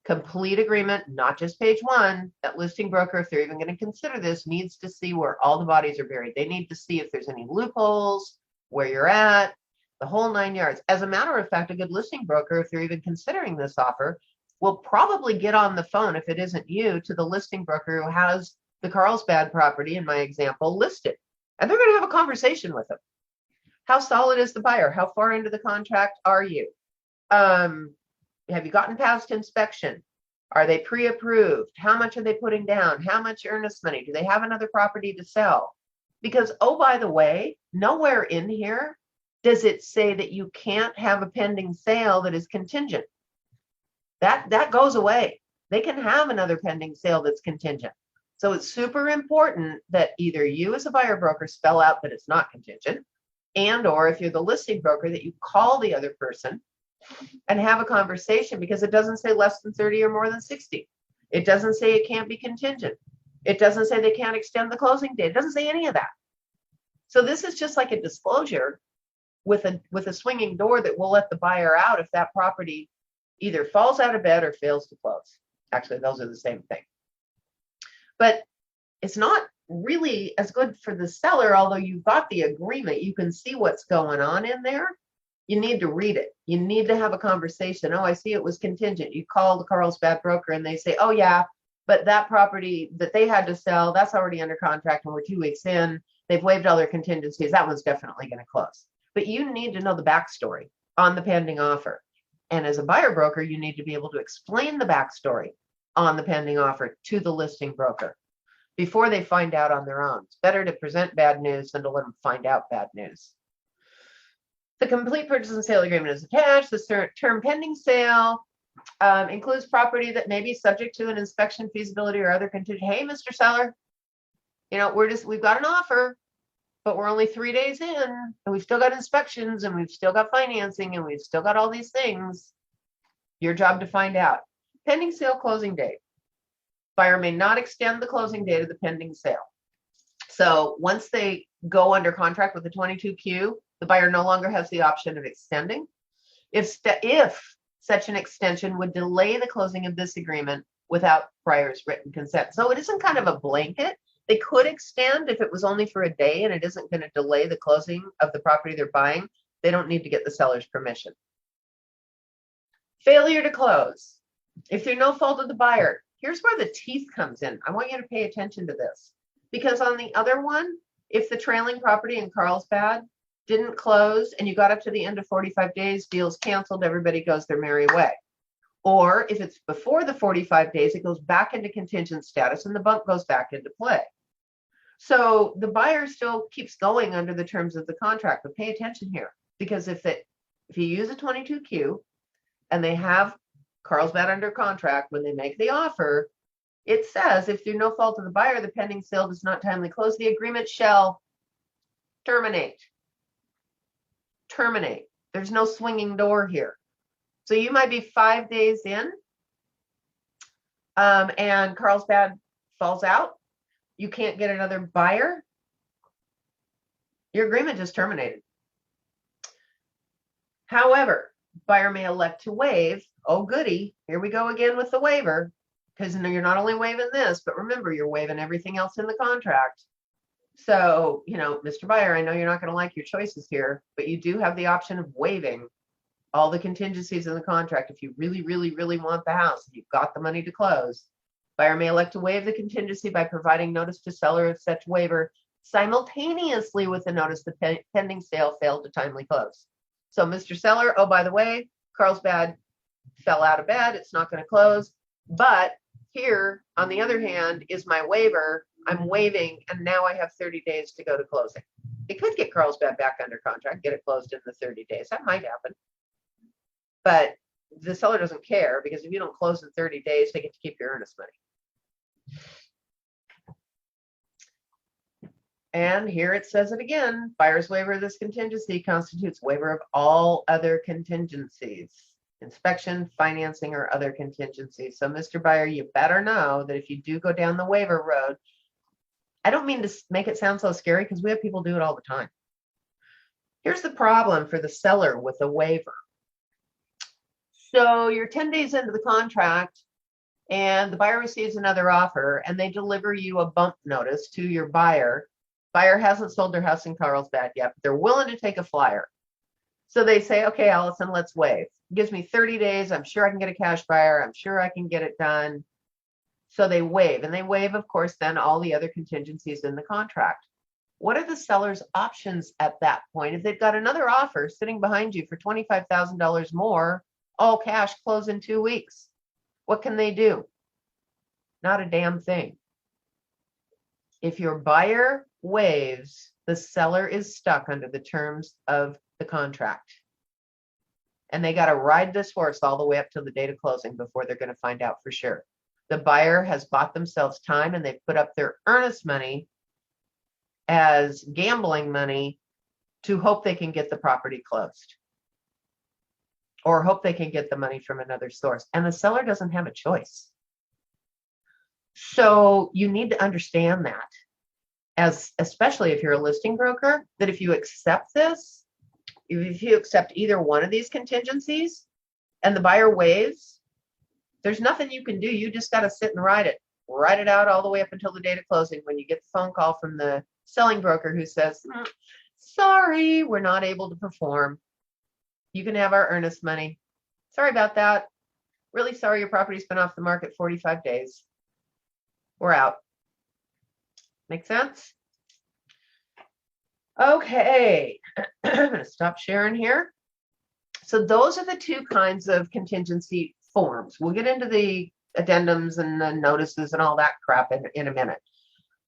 Complete agreement, not just page one. That listing broker, if they're even going to consider this, needs to see where all the bodies are buried. They need to see if there's any loopholes, where you're at, the whole 9 yards. As a matter of fact, a good listing broker, if they're even considering this offer, will probably get on the phone, if it isn't you, to the listing broker who has the Carlsbad property, in my example, listed. And they're going to have a conversation with them. How solid is the buyer? How far into the contract are you? Have you gotten past inspection? Are they pre-approved? How much are they putting down? How much earnest money? Do they have another property to sell? Because, oh, by the way, nowhere in here does it say that you can't have a pending sale that is contingent. That goes away. They can have another pending sale that's contingent. So it's super important that either you as a buyer broker spell out that it's not contingent, and or if you're the listing broker, that you call the other person and have a conversation, because it doesn't say less than 30 or more than 60. It doesn't say it can't be contingent. It doesn't say they can't extend the closing date. It doesn't say any of that. So this is just like a disclosure with a swinging door that will let the buyer out if that property either falls out of bed or fails to close. Actually, those are the same thing. But it's not really as good for the seller, although you've got the agreement. You can see what's going on in there. You need to read it. You need to have a conversation. Oh, I see it was contingent. You call the Carlsbad broker and they say, oh yeah, but that property that they had to sell, that's already under contract and we're 2 weeks in. They've waived all their contingencies. That one's definitely going to close. But you need to know the backstory on the pending offer. And as a buyer broker, you need to be able to explain the backstory on the pending offer to the listing broker before they find out on their own. It's better to present bad news than to let them find out bad news. The complete purchase and sale agreement is attached. The term pending sale includes property that may be subject to an inspection, feasibility, or other contingent. Hey, Mr. Seller, you know, we've got an offer, but we're only 3 days in, and we've still got inspections, and we've still got financing, and we've still got all these things. Your job to find out. Pending sale closing date. Buyer may not extend the closing date of the pending sale. So once they go under contract with the 22Q, the buyer no longer has the option of extending. If such an extension would delay the closing of this agreement without buyer's written consent. So it isn't kind of a blanket. They could extend if it was only for a day and it isn't going to delay the closing of the property they're buying. They don't need to get the seller's permission. Failure to close. If through no fault of the buyer, here's where the teeth comes in. I want you to pay attention to this, because on the other one, if the trailing property in Carlsbad didn't close and you got up to the end of 45 days, deal's canceled, everybody goes their merry way. Or if it's before the 45 days, it goes back into contingent status and the bump goes back into play. So the buyer still keeps going under the terms of the contract, but pay attention here, because if you use a 22Q and they have Carlsbad under contract, when they make the offer, it says if through no fault of the buyer, the pending sale does not timely close, the agreement shall terminate. Terminate. There's no swinging door here. So you might be 5 days in and Carlsbad falls out. You can't get another buyer. Your agreement just terminated. However, buyer may elect to waive. Oh, goody. Here we go again with the waiver. Because you're not only waiving this, but remember, you're waiving everything else in the contract. So, you know, Mr. Buyer, I know you're not going to like your choices here, but you do have the option of waiving all the contingencies in the contract. If you really, really, really want the house, if you've got the money to close, buyer may elect to waive the contingency by providing notice to seller of such waiver simultaneously with the notice the pending sale failed to timely close. So, Mr. Seller, oh, by the way, Carlsbad fell out of bed. It's not going to close. But here, on the other hand, is my waiver. I'm waiving, and now I have 30 days to go to closing. They could get Carlsbad back under contract, get it closed in the 30 days. That might happen. But the seller doesn't care, because if you don't close in 30 days, they get to keep your earnest money. And here it says it again. Buyer's waiver of this contingency constitutes waiver of all other contingencies inspection, financing, or other contingencies. So Mr. Buyer, you better know that if you do go down the waiver road, I don't mean to make it sound so scary because we have people do it all the time. Here's the problem for the seller with a waiver. So you're 10 days into the contract and the buyer receives another offer and they deliver you a bump notice to your buyer. Buyer hasn't sold their house in Carlsbad yet, but they're willing to take a flyer. So they say, okay, Allison, let's waive. It gives me 30 days. I'm sure I can get a cash buyer. I'm sure I can get it done. So they waive, and they waive, of course, then all the other contingencies in the contract. What are the seller's options at that point? If they've got another offer sitting behind you for $25,000 more, all cash, close in 2 weeks, what can they do? Not a damn thing. If your buyer waives, the seller is stuck under the terms of the contract. And they got to ride this horse all the way up to the date of closing before they're going to find out for sure. The buyer has bought themselves time and they've put up their earnest money as gambling money to hope they can get the property closed or hope they can get the money from another source. And the seller doesn't have a choice. So you need to understand that, especially if you're a listing broker, that if you accept this, if you accept either one of these contingencies and the buyer waives, there's nothing you can do. You just got to sit and write it out all the way up until the date of closing when you get the phone call from the selling broker who says, sorry, we're not able to perform. You can have our earnest money. Sorry about that. Really sorry, your property's been off the market 45 days. We're out. Make sense? Okay, I'm going to stop sharing here. So those are the two kinds of contingency forms. We'll get into the addendums and the notices and all that crap in a minute.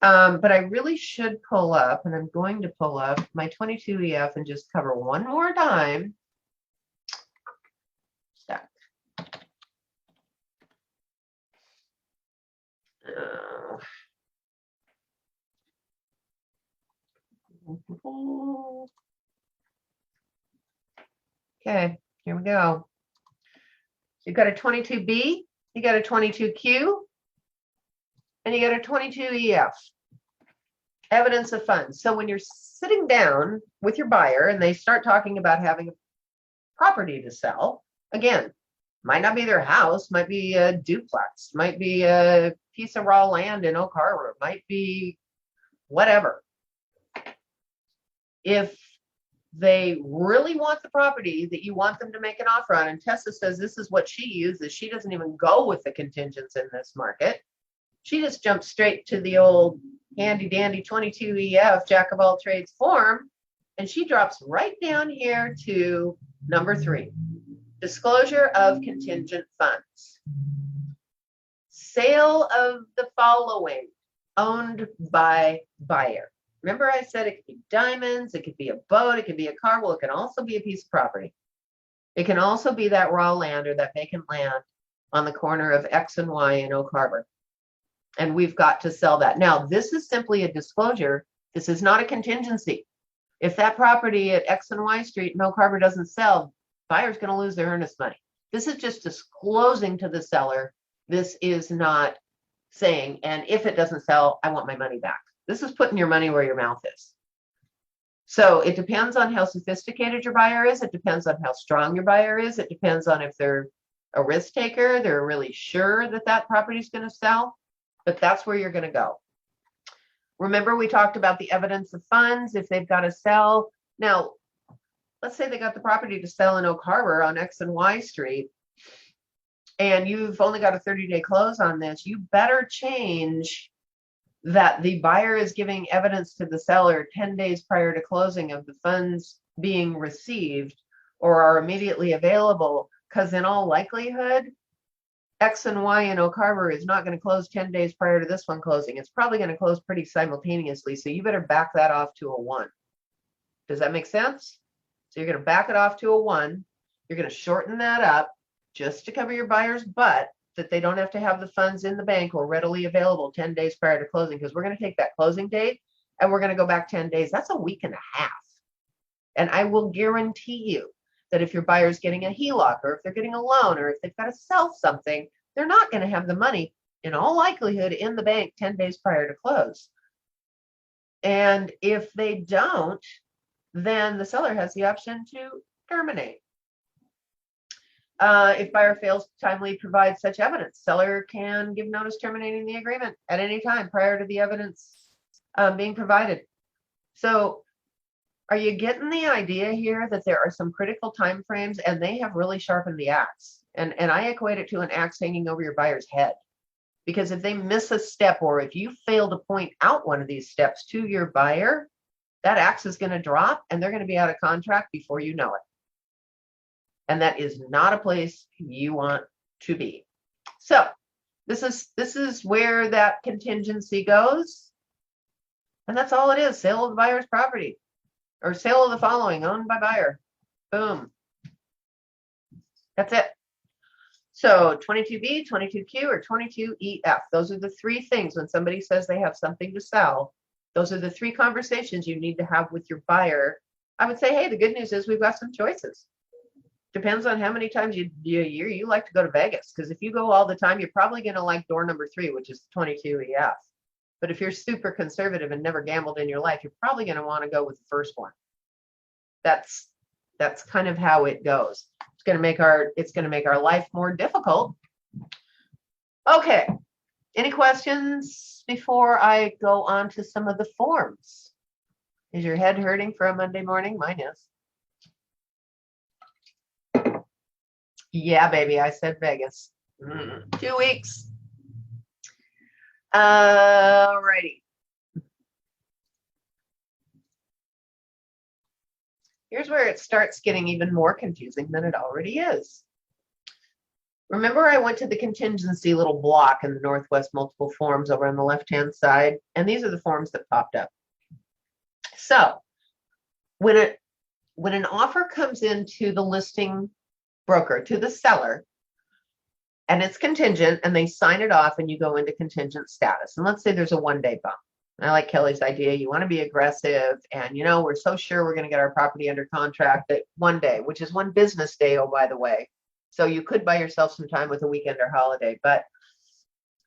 But I really should pull up, and I'm going to pull up my 22EF and just cover one more time. Stack. Okay, here we go. You've got a 22B, you got a 22Q, and you got a 22EF. Evidence of funds. So when you're sitting down with your buyer and they start talking about having a property to sell, again, might not be their house, might be a duplex, might be a piece of raw land in Oak Harbor, might be whatever. If they really want the property that you want them to make an offer on, and Tessa says this is what she uses, she doesn't even go with the contingents in this market. She just jumps straight to the old handy dandy 22EF jack of all trades form, and she drops right down here to number 3, disclosure of contingent funds. Sale of the following owned by buyer. Remember I said it could be diamonds, it could be a boat, it could be a car. Well, it can also be a piece of property. It can also be that raw land or that vacant land on the corner of X and Y in Oak Harbor. And we've got to sell that. Now, this is simply a disclosure. This is not a contingency. If that property at X and Y Street in Oak Harbor doesn't sell, buyer's going to lose their earnest money. This is just disclosing to the seller. This is not saying, and if it doesn't sell, I want my money back. This is putting your money where your mouth is. So it depends on how sophisticated your buyer is. It depends on how strong your buyer is. It depends on if they're a risk taker. They're really sure that that property is going to sell, but that's where you're going to go. Remember, we talked about the evidence of funds if they've got to sell. Now, let's say they got the property to sell in Oak Harbor on X and Y Street, and you've only got a 30-day close on this. You better change that the buyer is giving evidence to the seller 10 days prior to closing of the funds being received or are immediately available, because in all likelihood, X and Y in Oak Harbor is not going to close 10 days prior to this one closing. It's probably going to close pretty simultaneously, so you better back that off to a 1. Does that make sense? So you're going to back it off to a 1. You're going to shorten that up just to cover your buyer's butt, that they don't have to have the funds in the bank or readily available 10 days prior to closing, because we're going to take that closing date and we're going to go back 10 days. That's a week and a half. And I will guarantee you that if your buyer's getting a HELOC or if they're getting a loan or if they've got to sell something, they're not going to have the money in all likelihood in the bank 10 days prior to close. And if they don't, then the seller has the option to terminate. If buyer fails to timely provide such evidence, seller can give notice terminating the agreement at any time prior to the evidence being provided. So are you getting the idea here that there are some critical time frames and they have really sharpened the axe? And I equate it to an axe hanging over your buyer's head. Because if they miss a step or if you fail to point out one of these steps to your buyer, that axe is going to drop and they're going to be out of contract before you know it. And that is not a place you want to be. So this is where that contingency goes. And that's all it is. Sale of the buyer's property or sale of the following owned by buyer. Boom. That's it. So 22B, 22Q, or 22EF. Those are the three things when somebody says they have something to sell. Those are the three conversations you need to have with your buyer. I would say, hey, the good news is we've got some choices. Depends on how many times a year you like to go to Vegas. Because if you go all the time, you're probably going to like door number 3, which is 22EF. But if you're super conservative and never gambled in your life, you're probably going to want to go with the first one. That's kind of how it goes. It's going to make our life more difficult. Okay. Any questions before I go on to some of the forms? Is your head hurting for a Monday morning? Mine is. Yeah, baby, I said Vegas. 2 weeks. Alrighty. Here's where it starts getting even more confusing than it already is. Remember, I went to the contingency little block in the Northwest multiple forms over on the left-hand side, and these are the forms that popped up. So when an offer comes into the listing broker, to the seller, and it's contingent, and they sign it off, and you go into contingent status. And let's say there's a 1-day bump. I like Kelly's idea. You want to be aggressive, and we're so sure we're going to get our property under contract that 1 day, which is 1 business day, oh, by the way. So you could buy yourself some time with a weekend or holiday. But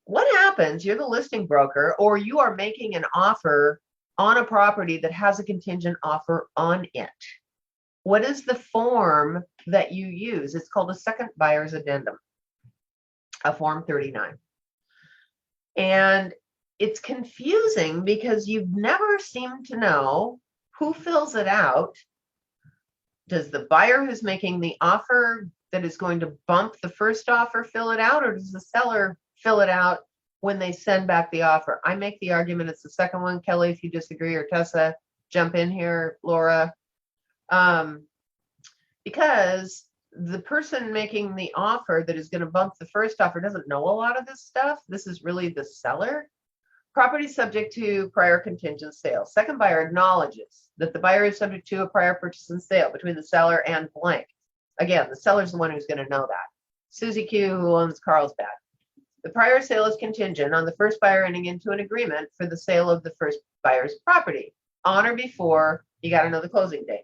what happens? You're the listing broker, or you are making an offer on a property that has a contingent offer on it. What is the form that you use? It's called a second buyer's addendum, a form 39. And it's confusing because you've never seemed to know who fills it out. Does the buyer who's making the offer that is going to bump the first offer fill it out, or does the seller fill it out when they send back the offer? I make the argument it's the second one. Kelly, if you disagree, or Tessa, jump in here, Laura. Because the person making the offer that is going to bump the first offer doesn't know a lot of this stuff. This is really the seller. Property subject to prior contingent sale. Second buyer acknowledges that the buyer is subject to a prior purchase and sale between the seller and blank. Again, the seller's the one who's going to know that. Susie Q, who owns Carlsbad. The prior sale is contingent on the first buyer entering into an agreement for the sale of the first buyer's property on or before, you got to know the closing date.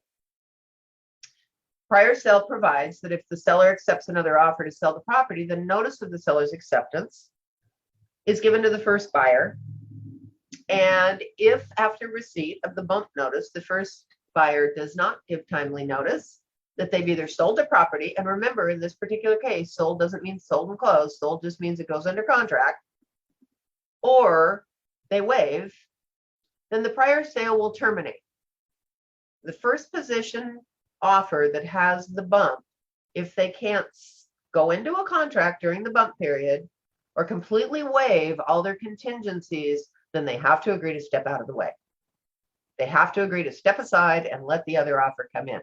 Prior sale provides that if the seller accepts another offer to sell the property, the notice of the seller's acceptance is given to the first buyer. And if after receipt of the bump notice, the first buyer does not give timely notice that they've either sold the property, and remember in this particular case, sold doesn't mean sold and closed, sold just means it goes under contract, or they waive, then the prior sale will terminate. The first position offer that has the bump, if they can't go into a contract during the bump period or completely waive all their contingencies, then they have to agree to step out of the way. They have to agree to step aside and let the other offer come in.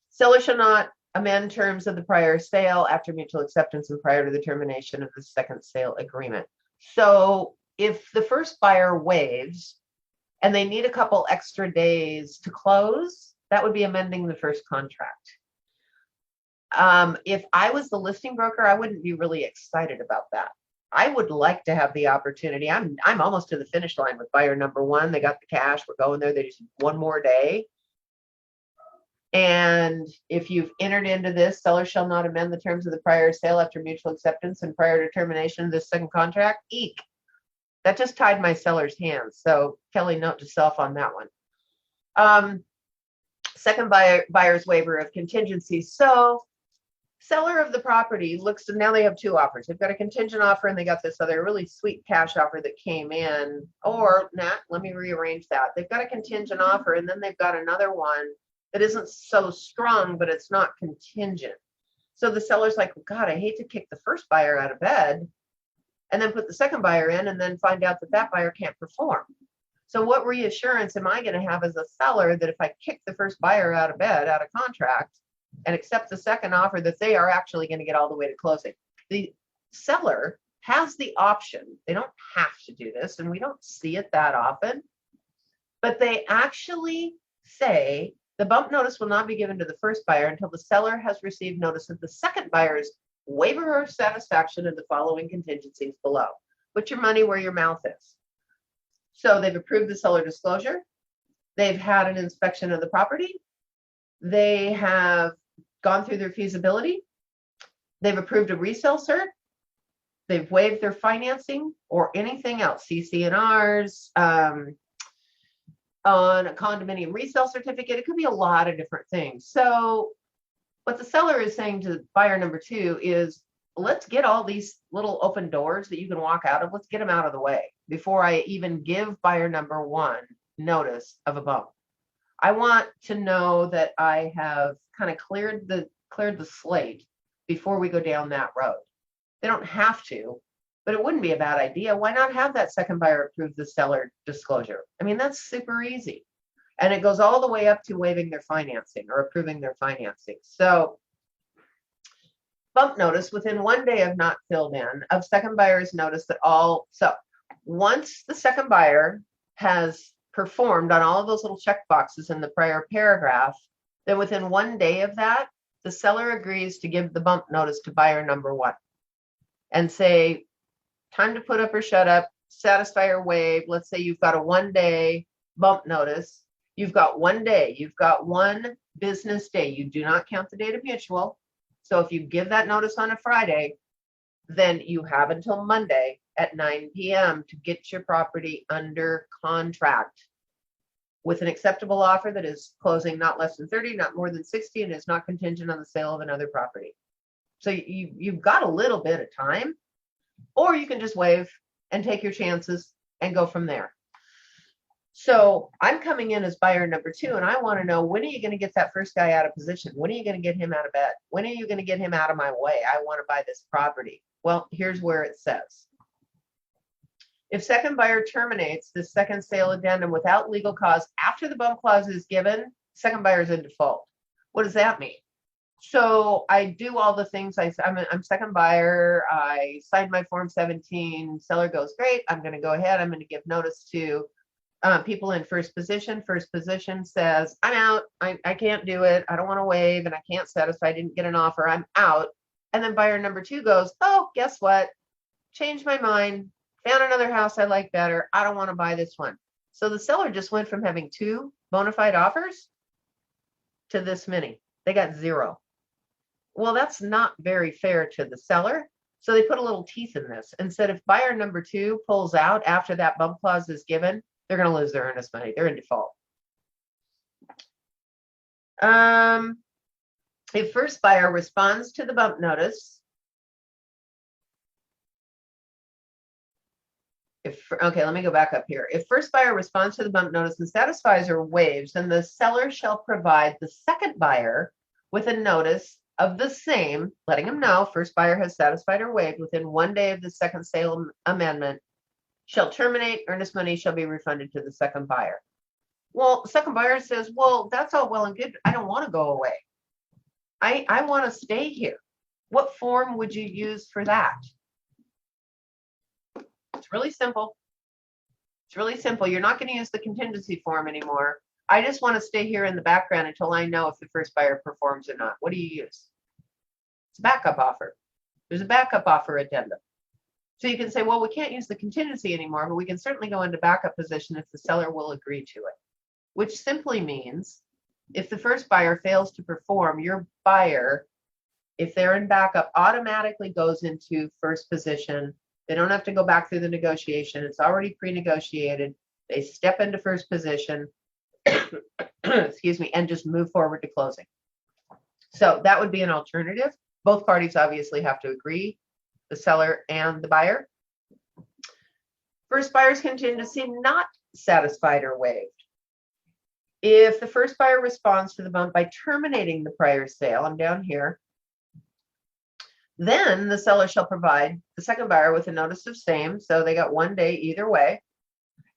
Seller shall not amend terms of the prior sale after mutual acceptance and prior to the termination of the second sale agreement. So if the first buyer waives and they need a couple extra days to close, that would be amending the first contract. If I was the listing broker, I wouldn't be really excited about that. I would like to have the opportunity. I'm almost to the finish line with buyer number 1. They got the cash. We're going there. They just need 1 more day. And if you've entered into this, seller shall not amend the terms of the prior sale after mutual acceptance and prior to termination of this second contract. Eek. That just tied my seller's hands. So Kelly, note to self on that one. Second buyer's waiver of contingency. So seller of the property looks, now they have two offers. They've got a contingent offer and they got this other really sweet cash offer that came in. Or Nat, let me rearrange that. They've got a contingent offer and then they've got another one that isn't so strong, but it's not contingent. So the seller's like, well, God, I hate to kick the first buyer out of bed and then put the second buyer in and then find out that that buyer can't perform. So what reassurance am I going to have as a seller that if I kick the first buyer out of bed, out of contract, and accept the second offer, that they are actually going to get all the way to closing? The seller has the option. They don't have to do this, and we don't see it that often, but they actually say the bump notice will not be given to the first buyer until the seller has received notice of the second buyer's waiver or satisfaction of the following contingencies below. Put your money where your mouth is. So they've approved the seller disclosure. They've had an inspection of the property. They have gone through their feasibility. They've approved a resale cert. They've waived their financing or anything else, CC&Rs, on a condominium resale certificate. It could be a lot of different things. So what the seller is saying to buyer number two is, let's get all these little open doors that you can walk out of. Let's get them out of the way before I even give buyer number one notice of a bump. I want to know that I have kind of cleared the slate before we go down that road. They don't have to, but it wouldn't be a bad idea. Why not have that second buyer approve the seller disclosure? I mean, that's super easy. And it goes all the way up to waiving their financing or approving their financing. So bump notice within 1 day of not filled in of second buyer's notice that all, so once the second buyer has performed on all of those little check boxes in the prior paragraph, then within 1 day of that, the seller agrees to give the bump notice to buyer number one and say, time to put up or shut up, satisfy or waive. Let's say you've got a 1 day bump notice. You've got 1 day, you've got 1 business day. You do not count the date of mutual. So if you give that notice on a Friday, then you have until Monday at 9 p.m. to get your property under contract with an acceptable offer that is closing not less than 30, not more than 60, and is not contingent on the sale of another property. So you've got a little bit of time, or you can just waive and take your chances and go from there. So I'm coming in as buyer number two, and I want to know, when are you going to get that first guy out of position? When are you going to get him out of bed? When are you going to get him out of my way? I want to buy this property. Well, here's where it says, if second buyer terminates the second sale addendum without legal cause after the bump clause is given, second buyer is in default. What does that mean? So I do all the things. I'm second buyer. I signed my Form 17. Seller goes, great. I'm going to go ahead. I'm going to give notice to people in first position. First position says, I'm out. I can't do it. I don't want to waive and I can't satisfy. I didn't get an offer. I'm out. And then buyer number two goes, oh, guess what? Changed my mind. Found another house I like better. I don't want to buy this one. So the seller just went from having 2 bona fide offers to this many. They got 0. Well, that's not very fair to the seller. So they put a little teeth in this and said, if buyer number two pulls out after that bump clause is given, they're going to lose their earnest money. They're in default. If first buyer responds to the bump notice, okay, let me go back up here. If first buyer responds to the bump notice and satisfies or waives, then the seller shall provide the second buyer with a notice of the same, letting them know first buyer has satisfied or waived within 1 day of the second sale amendment, shall terminate, earnest money shall be refunded to the second buyer. Well, second buyer says, well, that's all well and good. I don't want to go away. I want to stay here. What form would you use for that? It's really simple. It's really simple. You're not going to use the contingency form anymore. I just want to stay here in the background until I know if the first buyer performs or not. What do you use? It's a backup offer. There's a backup offer addendum. So you can say, well, we can't use the contingency anymore, but we can certainly go into backup position if the seller will agree to it, which simply means if the first buyer fails to perform, your buyer, if they're in backup, automatically goes into first position. They don't have to go back through the negotiation. It's already pre-negotiated. They step into first position, excuse me, and just move forward to closing. So that would be an alternative. Both parties obviously have to agree, the seller and the buyer. First buyer's contingency not satisfied or waived. If the first buyer responds to the bump by terminating the prior sale, I'm down here, then the seller shall provide the second buyer with a notice of same. So they got 1 day either way.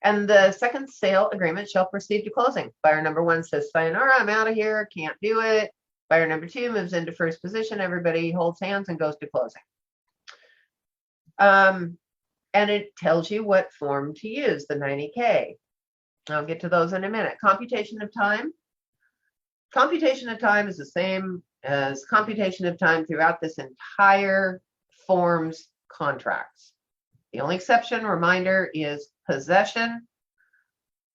And the second sale agreement shall proceed to closing. Buyer number 1 says, sayonara, I'm out of here, can't do it. Buyer number 2 moves into first position. Everybody holds hands and goes to closing. And it tells you what form to use, the 90K. I'll get to those in a minute. Computation of time. Computation of time is the same as computation of time throughout this entire forms contracts. The only exception, reminder, is possession.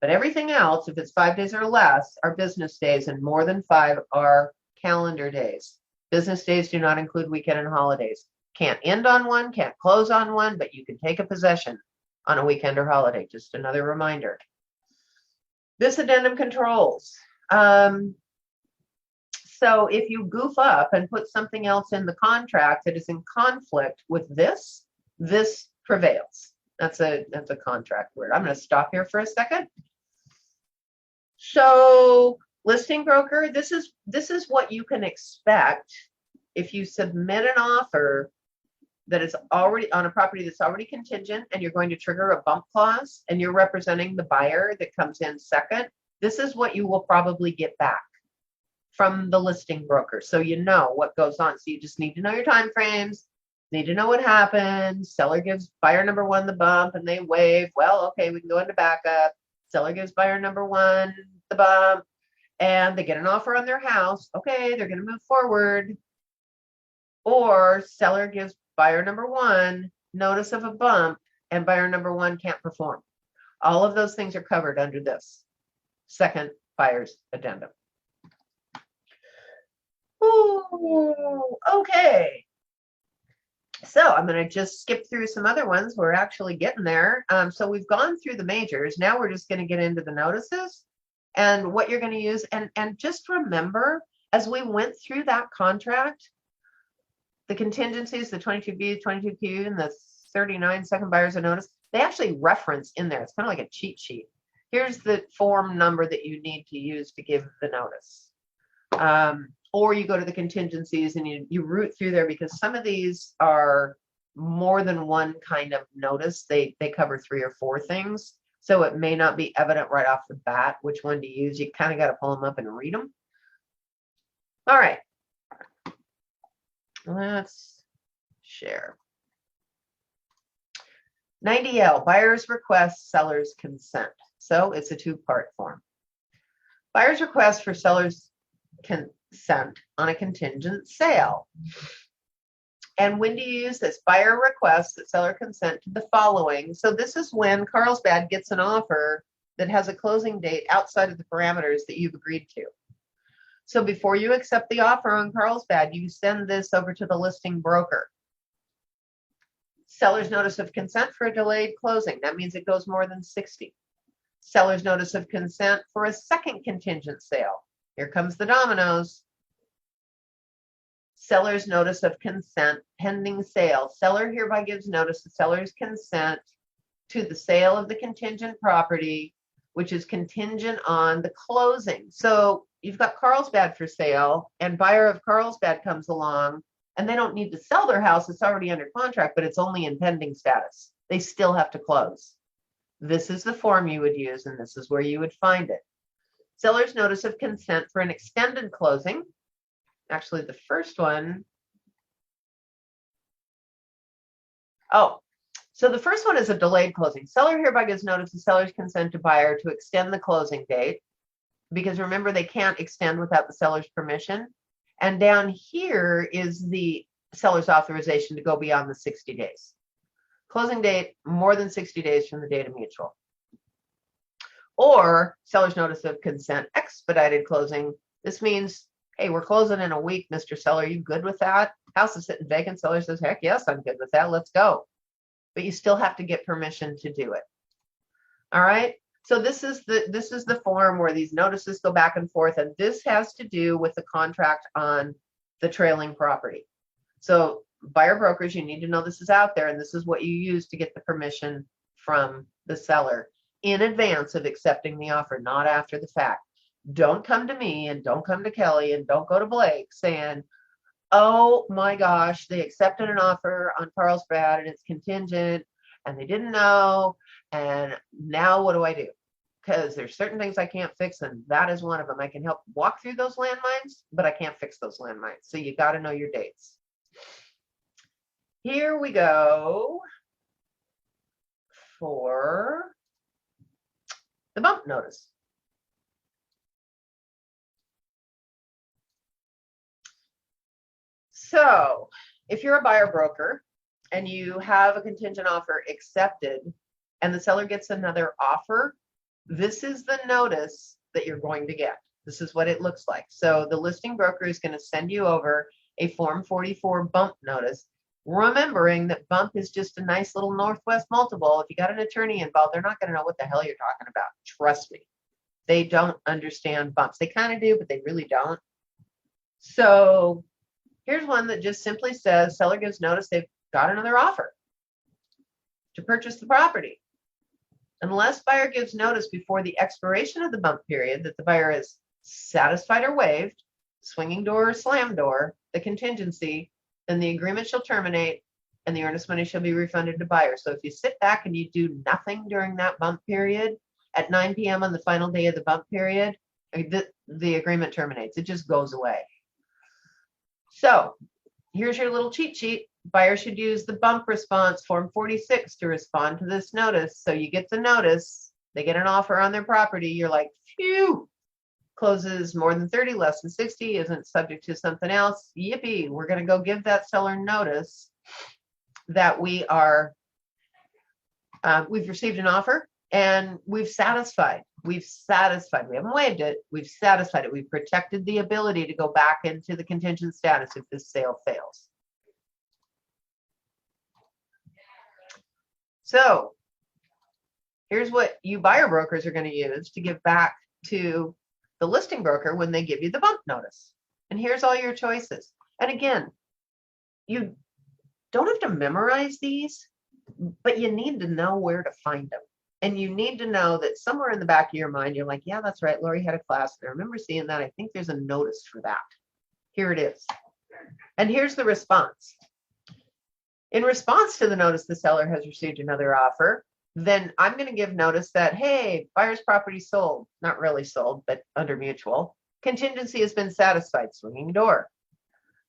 But everything else, if it's 5 days or less, are business days, and more than 5 are calendar days. Business days do not include weekend and holidays. Can't end on one, can't close on one, but you can take a possession on a weekend or holiday. Just another reminder. This addendum controls. So if you goof up and put something else in the contract that is in conflict with this, this prevails. That's a contract word. I'm going to stop here for a second. So listing broker, this is what you can expect if you submit an offer that is already on a property that's already contingent, and you're going to trigger a bump clause, and you're representing the buyer that comes in second. This is what you will probably get back from the listing broker, so you know what goes on. So you just need to know your time frames, need to know what happens. Seller gives buyer number 1 the bump and they waive. Well, okay, we can go into backup. Seller gives buyer number 1 the bump and they get an offer on their house. Okay, they're going to move forward. Or seller gives buyer number 1 notice of a bump and buyer number 1 can't perform. All of those things are covered under this second buyer's addendum. Ooh, okay. So I'm going to just skip through some other ones. We're actually getting there. So we've gone through the majors. Now we're just going to get into the notices and what you're going to use. And just remember, as we went through that contract, the contingencies, the 22B, 22Q, and the 39 second buyers of notice, they actually reference in there. It's kind of like a cheat sheet. Here's the form number that you need to use to give the notice. Or you go to the contingencies and you root through there, because some of these are more than one kind of notice. They cover 3 or 4 things. So it may not be evident right off the bat which one to use. You kind of got to pull them up and read them. All right. Let's share. 90L, buyer's request, seller's consent. So it's a 2-part form. Buyer's request for seller's consent on a contingent sale. And when do you use this? Buyer requests that seller consent to the following. So this is when Carlsbad gets an offer that has a closing date outside of the parameters that you've agreed to. So before you accept the offer on Carlsbad, you send this over to the listing broker. Seller's notice of consent for a delayed closing. That means it goes more than 60. Seller's notice of consent for a second contingent sale. Here comes the dominoes. Seller's notice of consent pending sale. Seller hereby gives notice of seller's consent to the sale of the contingent property, which is contingent on the closing. So you've got Carlsbad for sale, and buyer of Carlsbad comes along, and they don't need to sell their house. It's already under contract, but it's only in pending status. They still have to close. This is the form you would use, and this is where you would find it. Seller's notice of consent for an extended closing. Actually, the first one. Oh, so the first one is a delayed closing. Seller hereby gives notice of seller's consent to buyer to extend the closing date, because remember, they can't extend without the seller's permission. And down here is the seller's authorization to go beyond the 60 days. Closing date, more than 60 days from the date of mutual. Or seller's notice of consent expedited closing. This means, hey, we're closing in a week, Mr. Seller. You good with that? House is sitting vacant. Seller says, heck yes, I'm good with that. Let's go. But you still have to get permission to do it. All right. So this is the form where these notices go back and forth, and this has to do with the contract on the trailing property. So buyer brokers, you need to know this is out there, and this is what you use to get the permission from the seller in advance of accepting the offer, not after the fact. Don't come to me and don't come to Kelly and don't go to Blake saying, oh my gosh, they accepted an offer on Carlsbad and it's contingent and they didn't know. And now what do I do? Because there's certain things I can't fix, and that is one of them. I can help walk through those landmines, but I can't fix those landmines. So you got to know your dates. Here we go for the bump notice. So if you're a buyer broker and you have a contingent offer accepted and the seller gets another offer, this is the notice that you're going to get. This is what it looks like. So the listing broker is going to send you over a Form 44 bump notice, remembering that bump is just a nice little Northwest multiple. If you got an attorney involved, they're not going to know what the hell you're talking about. Trust me. They don't understand bumps. They kind of do, but they really don't. So here's one that just simply says seller gives notice they've got another offer to purchase the property. Unless buyer gives notice before the expiration of the bump period that the buyer is satisfied or waived, swinging door or slam door, the contingency, then the agreement shall terminate and the earnest money shall be refunded to buyer. So if you sit back and you do nothing during that bump period, at 9 p.m. on the final day of the bump period, the agreement terminates. It just goes away. So here's your little cheat sheet. Buyer should use the bump response Form 46 to respond to this notice. So you get the notice, they get an offer on their property. You're like, phew, closes more than 30, less than 60, isn't subject to something else. Yippee, we're going to go give that seller notice that we are, we've received an offer and we've satisfied. We've satisfied. We haven't waived it. We've satisfied it. We've protected the ability to go back into the contingent status if this sale fails. So here's what you buyer brokers are going to use to give back to the listing broker when they give you the bump notice. And here's all your choices. And again, you don't have to memorize these, but you need to know where to find them. And you need to know that somewhere in the back of your mind, you're like, yeah, that's right. Lori had a class. And I remember seeing that. I think there's a notice for that. Here it is. And here's the response. In response to the notice the seller has received another offer, then I'm going to give notice that, hey, buyer's property sold. Not really sold, but under mutual. Contingency has been satisfied, swinging door.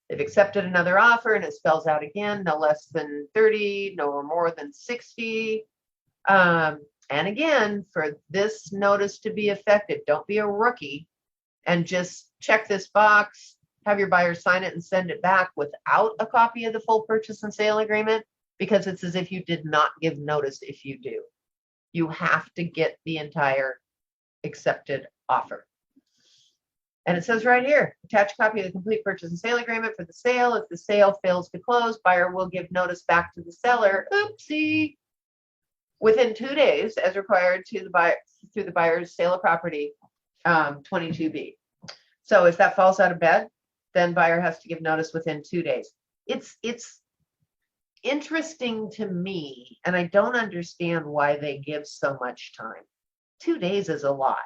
They've accepted another offer, and it spells out again, no less than 30, no more than 60. And again, for this notice to be effective, don't be a rookie and just check this box, have your buyer sign it and send it back without a copy of the full purchase and sale agreement, because it's as if you did not give notice if you do. You have to get the entire accepted offer. And it says right here, attach a copy of the complete purchase and sale agreement for the sale. If the sale fails to close, buyer will give notice back to the seller. Oopsie. Within 2 days, as required to the buyer through the buyer's sale of property 22B. So if that falls out of bed, then buyer has to give notice within 2 days. It's interesting to me, and I don't understand why they give so much time. 2 days is a lot.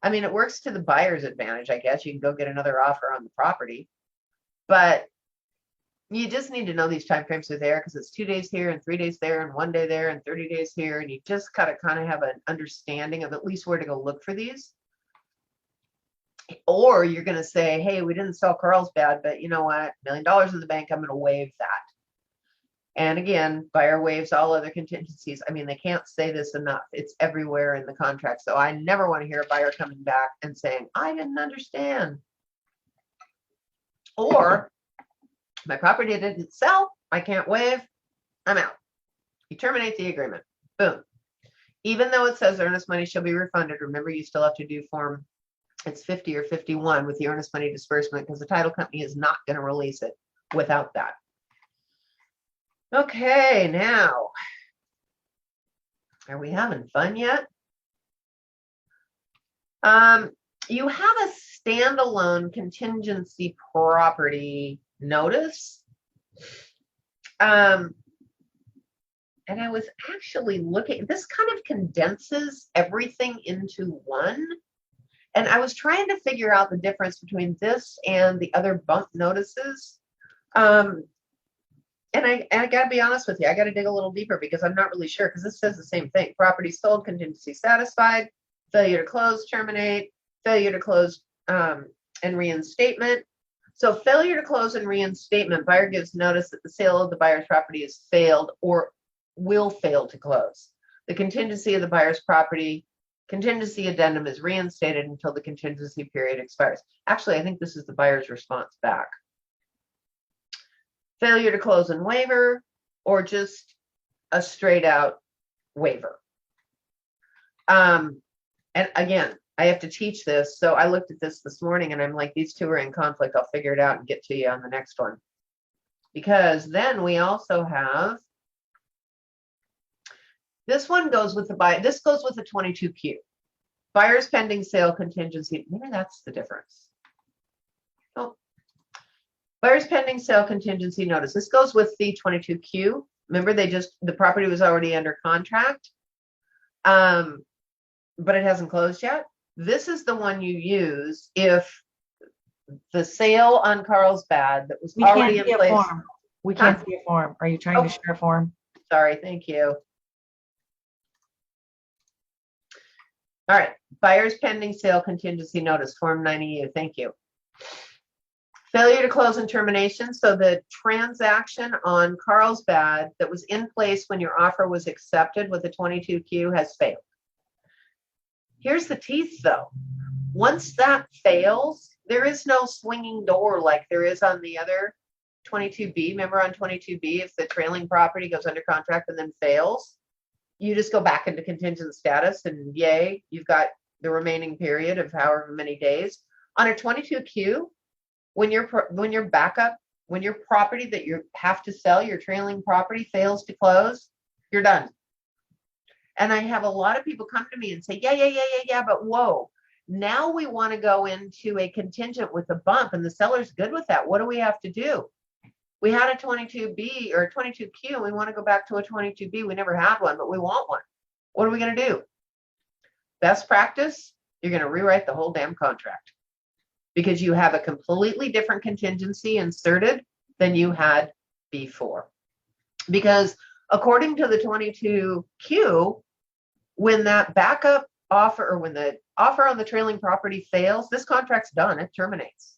I mean, it works to the buyer's advantage, I guess. You can go get another offer on the property, but you just need to know these time frames are there, because it's 2 days here and 3 days there and 1 day there and 30 days here. And you just gotta kind of have an understanding of at least where to go look for these. Or you're going to say, hey, we didn't sell Carlsbad, but you know what? $1 million in the bank, I'm going to waive that. And again, buyer waives all other contingencies. I mean, they can't say this enough. It's everywhere in the contract. So I never want to hear a buyer coming back and saying, I didn't understand. Or my property didn't sell. I can't waive. I'm out. You terminate the agreement. Boom. even though it says earnest money shall be refunded, remember you still have to do form, it's 50 or 51 with the earnest money disbursement because the title company is not going to release it without that. Okay, now, are we having fun yet? You have a standalone contingency property notice. And I was actually looking, this kind of condenses everything into one. And I was trying to figure out the difference between this and the other bump notices. And I got to be honest with you, I got to dig a little deeper because I'm not really sure because this says the same thing. Property sold, contingency satisfied, failure to close, terminate, failure to close and reinstatement. So failure to close and reinstatement, buyer gives notice that the sale of the buyer's property is failed or will fail to close. The contingency of the buyer's property, contingency addendum is reinstated until the contingency period expires. Actually, I think this is the buyer's response back. Failure to close and waiver, or just a straight out waiver. And again, I have to teach this. So I looked at this morning and I'm like, these two are in conflict. I'll figure it out and get to you on the next one. Because then we also have, this one goes with the buy, this goes with the 22Q. Buyer's pending sale contingency. Maybe that's the difference. Oh. Buyer's pending sale contingency notice. This goes with the 22Q. Remember, the property was already under contract, but it hasn't closed yet. This is the one you use if the sale on Carlsbad that was We already can't in see a place. form. We can't see a form. Are you trying Oh. to share a form? Sorry, thank you. All right, buyer's pending sale contingency notice, Form 90U, thank you. Failure to close and termination. So the transaction on Carlsbad that was in place when your offer was accepted with the 22Q has failed. Here's the teeth though. Once that fails, there is no swinging door like there is on the other 22B. Remember on 22B, if the trailing property goes under contract and then fails, you just go back into contingent status and yay, you've got the remaining period of however many days. On a 22Q, when your property that you have to sell, your trailing property fails to close, you're done. And I have a lot of people come to me and say, yeah, but whoa, now we want to go into a contingent with a bump and the seller's good with that. What do we have to do? We had a 22B or a 22Q and we want to go back to a 22B. We never had one, but we want one. What are we going to do? Best practice, you're going to rewrite the whole damn contract because you have a completely different contingency inserted than you had before. Because according to the 22Q, when that backup offer or when the offer on the trailing property fails, this contract's done, it terminates.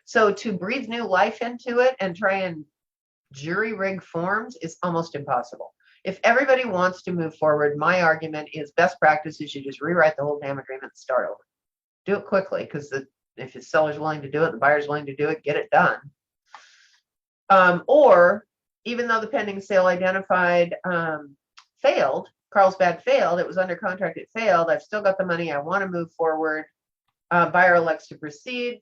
So to breathe new life into it and try and jury rig forms is almost impossible. If everybody wants to move forward, my argument is best practice is you just rewrite the whole damn agreement and start over. Do it quickly because if the seller's willing to do it, the buyer's willing to do it, get it done. Or even though the pending sale identified failed, Carlsbad failed, it was under contract, it failed, I've still got the money, I want to move forward. Buyer elects to proceed,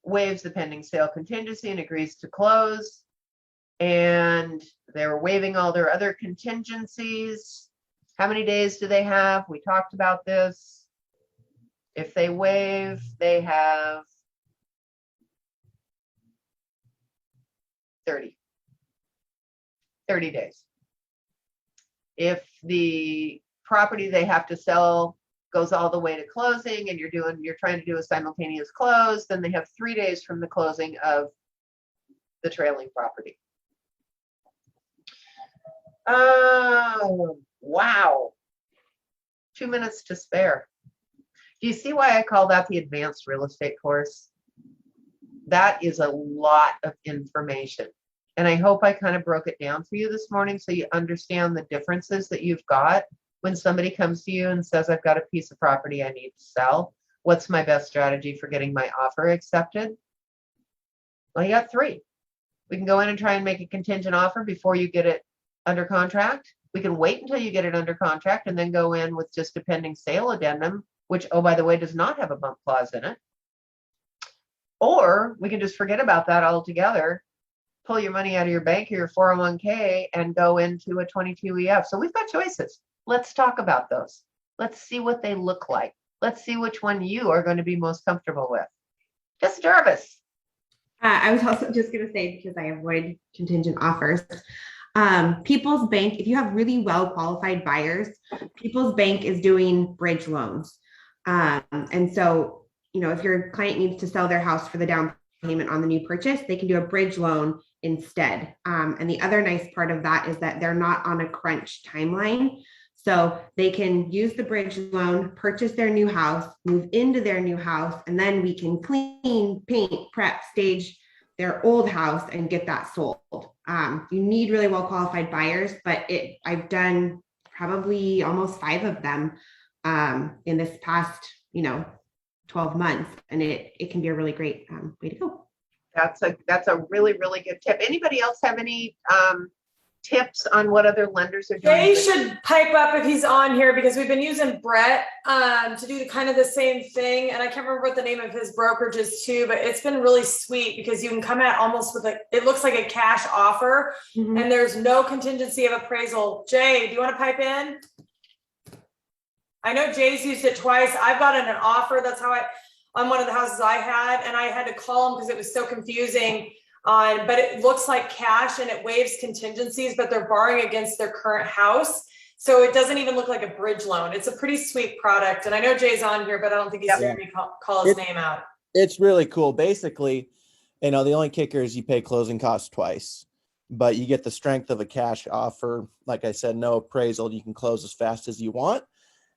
waives the pending sale contingency and agrees to close. And they're waiving all their other contingencies. How many days do they have? We talked about this. If they waive, they have 30 days. If the property they have to sell goes all the way to closing and you're trying to do a simultaneous close, then they have 3 days from the closing of the trailing property. Oh, wow. 2 minutes to spare. Do you see why I call that the advanced real estate course? That is a lot of information. And I hope I kind of broke it down for you this morning so you understand the differences that you've got when somebody comes to you and says, I've got a piece of property I need to sell. What's my best strategy for getting my offer accepted? Well, you got 3. We can go in and try and make a contingent offer before you get it under contract. We can wait until you get it under contract and then go in with just a pending sale addendum, which, oh, by the way, does not have a bump clause in it. Or we can just forget about that altogether, pull your money out of your bank or your 401k and go into a 22 EF. So we've got choices. Let's talk about those. Let's see what they look like. Let's see which one you are going to be most comfortable with. Just Jarvis. I was also just going to say, because I avoid contingent offers, People's Bank, if you have really well qualified buyers, People's Bank is doing bridge loans. And so, if your client needs to sell their house for the down payment on the new purchase, they can do a bridge loan instead. And the other nice part of that is that they're not on a crunch timeline. So they can use the bridge loan, purchase their new house, move into their new house, and then we can clean, paint, prep, stage their old house and get that sold. You need really well qualified buyers, but I've done probably almost 5 of them in this past, 12 months, and it can be a really great way to go. That's a really, really good tip. Anybody else have any tips on what other lenders are doing? Jay should pipe up if he's on here, because we've been using Brett to do kind of the same thing. And I can't remember what the name of his brokerage is too, but it's been really sweet because you can come at almost with it looks like a cash offer and there's no contingency of appraisal. Jay, do you want to pipe in? I know Jay's used it twice. I've gotten an offer. That's how on one of the houses I had, and I had to call him because it was so confusing. But it looks like cash and it waives contingencies, but they're borrowing against their current house. So it doesn't even look like a bridge loan. It's a pretty sweet product. And I know Jay's on here, but I don't think he's hearing me call his name out. It's really cool. Basically, the only kicker is you pay closing costs twice, but you get the strength of a cash offer. Like I said, no appraisal. You can close as fast as you want.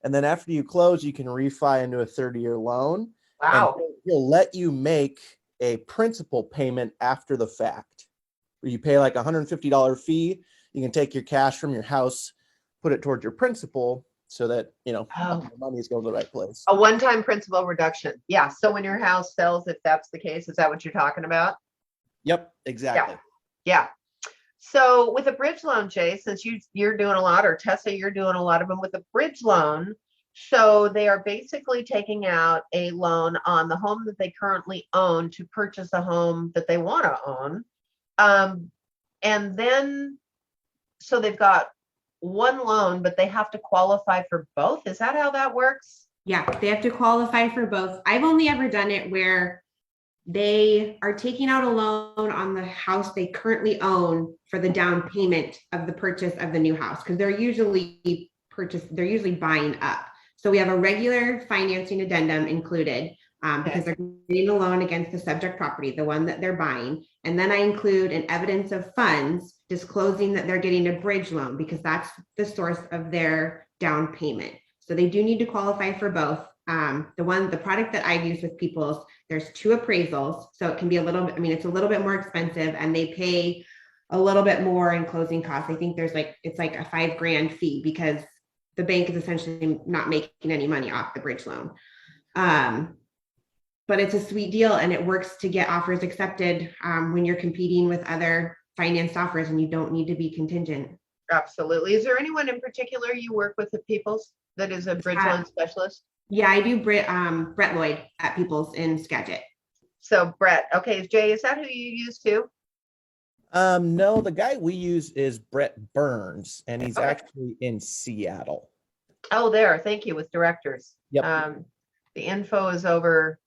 And then after you close, you can refi into a 30-year loan. Wow. And he'll let you make a principal payment after the fact, where you pay like $150 fee. You can take your cash from your house, put it towards your principal so that, your money is going to the right place. A one-time principal reduction. Yeah. So when your house sells, if that's the case, is that what you're talking about? Yep, exactly. Yeah. So with a bridge loan, Jay, since you're doing a lot, or Tessa, you're doing a lot of them with a bridge loan. So they are basically taking out a loan on the home that they currently own to purchase a home that they want to own. And then, so they've got one loan, but they have to qualify for both. Is that how that works? Yeah, they have to qualify for both. I've only ever done it where they are taking out a loan on the house they currently own for the down payment of the purchase of the new house, because they're usually buying up. So we have a regular financing addendum included because they're getting a loan against the subject property, the one that they're buying. And then I include an evidence of funds disclosing that they're getting a bridge loan because that's the source of their down payment. So they do need to qualify for both. The product that I've used with People's, there's 2 appraisals. So it can be it's a little bit more expensive and they pay a little bit more in closing costs. I think it's like a $5,000 fee because the bank is essentially not making any money off the bridge loan. But it's a sweet deal and it works to get offers accepted when you're competing with other financed offers and you don't need to be contingent. Absolutely. Is there anyone in particular you work with at People's that is a bridge loan specialist? Yeah, I do Brett Lloyd at People's in Skagit. So Brett, okay, Jay, is that who you use too? No, the guy we use is Brett Burns, and he's actually in Seattle. Oh, there. Thank you. With directors. Yep. The info is over.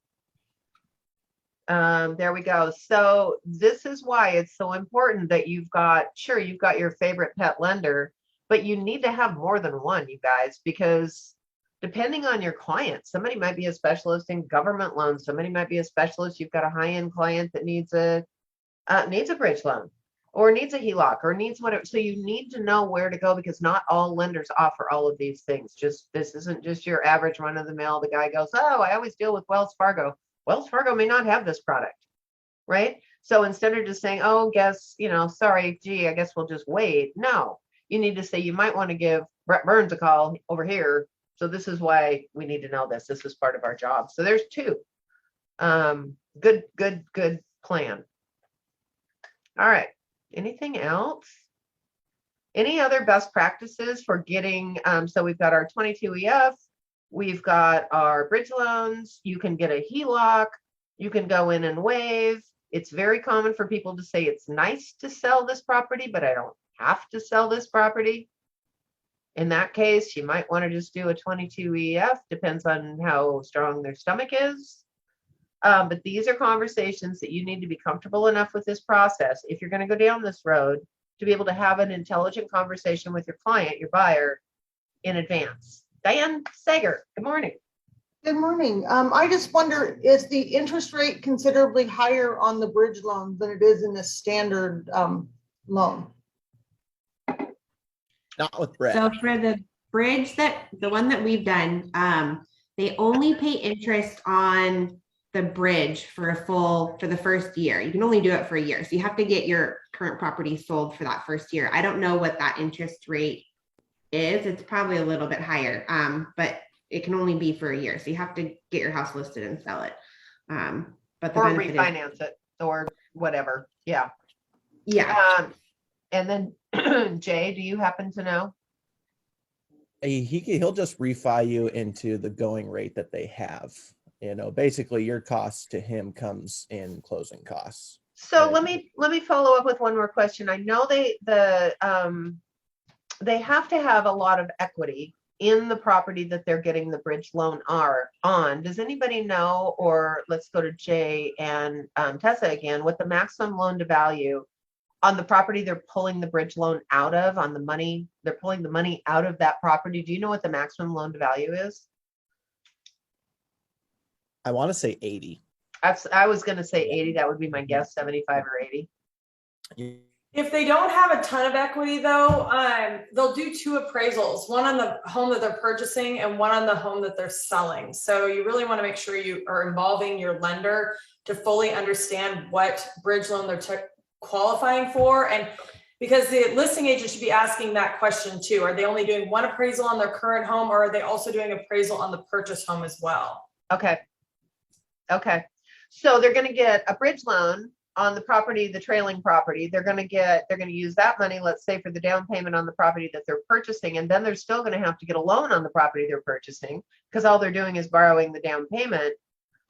There we go. So this is why it's so important that you've got your favorite pet lender, but you need to have more than one, you guys, because depending on your client, somebody might be a specialist in government loans. Somebody might be a specialist. You've got a high-end client that needs a bridge loan or needs a HELOC or needs whatever. So you need to know where to go because not all lenders offer all of these things. This isn't just your average run of the mill. The guy goes, oh, I always deal with Wells Fargo. Wells Fargo may not have this product, right? So instead of just saying, oh, sorry, I guess we'll just wait. No, you need to say, you might want to give Brett Burns a call over here. So this is why we need to know this. This is part of our job. So there's 2. Good plan. All right. Anything else? Any other best practices for getting, so we've got our 22 EF, we've got our bridge loans, you can get a HELOC, you can go in and waive. It's very common for people to say it's nice to sell this property, but I don't have to sell this property. In that case, you might want to just do a 22 EF, depends on how strong their stomach is. But these are conversations that you need to be comfortable enough with this process. If you're going to go down this road, to be able to have an intelligent conversation with your client, your buyer, in advance. Diane Sager, good morning. Good morning. I just wonder, is the interest rate considerably higher on the bridge loan than it is in the standard loan? Not with Brett. So for the bridge the one that we've done, they only pay interest on the bridge for the first year. You can only do it for a year. So you have to get your current property sold for that first year. I don't know what that interest rate is. It's probably a little bit higher, but it can only be for a year. So you have to get your house listed and sell it. But the Or benefit refinance it or whatever. Yeah. yeah. And then Jay, do you happen to know? He'll just refi you into the going rate that they have. You know, basically your cost to him comes in closing costs. So let me follow up with one more question. I know they have to have a lot of equity in the property that they're getting the bridge loan on. Does anybody know, or let's go to Jay and Tessa again, what the maximum loan to value on the property they're pulling the bridge loan out of, on the money, they're pulling the money out of that property. Do you know what the maximum loan to value is? I want to say 80. I was going to say 80. That would be my guess, 75 or 80. If they don't have a ton of equity though, they'll do two appraisals, one on the home that they're purchasing and one on the home that they're selling. So you really want to make sure you are involving your lender to fully understand what bridge loan they're qualifying for. And because the listing agent should be asking that question too. Are they only doing one appraisal on their current home, or are they also doing appraisal on the purchase home as well? Okay. Okay. So they're going to get a bridge loan on the property, the trailing property. They're going to use that money, let's say, for the down payment on the property that they're purchasing. And then they're still going to have to get a loan on the property they're purchasing, because all they're doing is borrowing the down payment.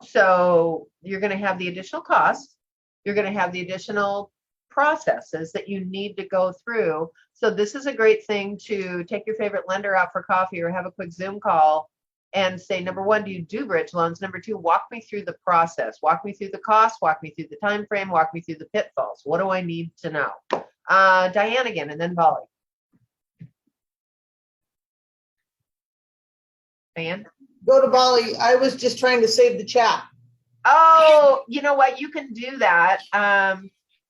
So you're going to have the additional costs. You're going to have the additional processes that you need to go through. So this is a great thing to take your favorite lender out for coffee or have a quick Zoom call and say, number one, do you do bridge loans? Number two, walk me through the process. Walk me through the costs. Walk me through the time frame. Walk me through the pitfalls. What do I need to know? Diane again, and then Polly. Diane? Go to Bali. I was just trying to save the chat. Oh, you know what? You can do that.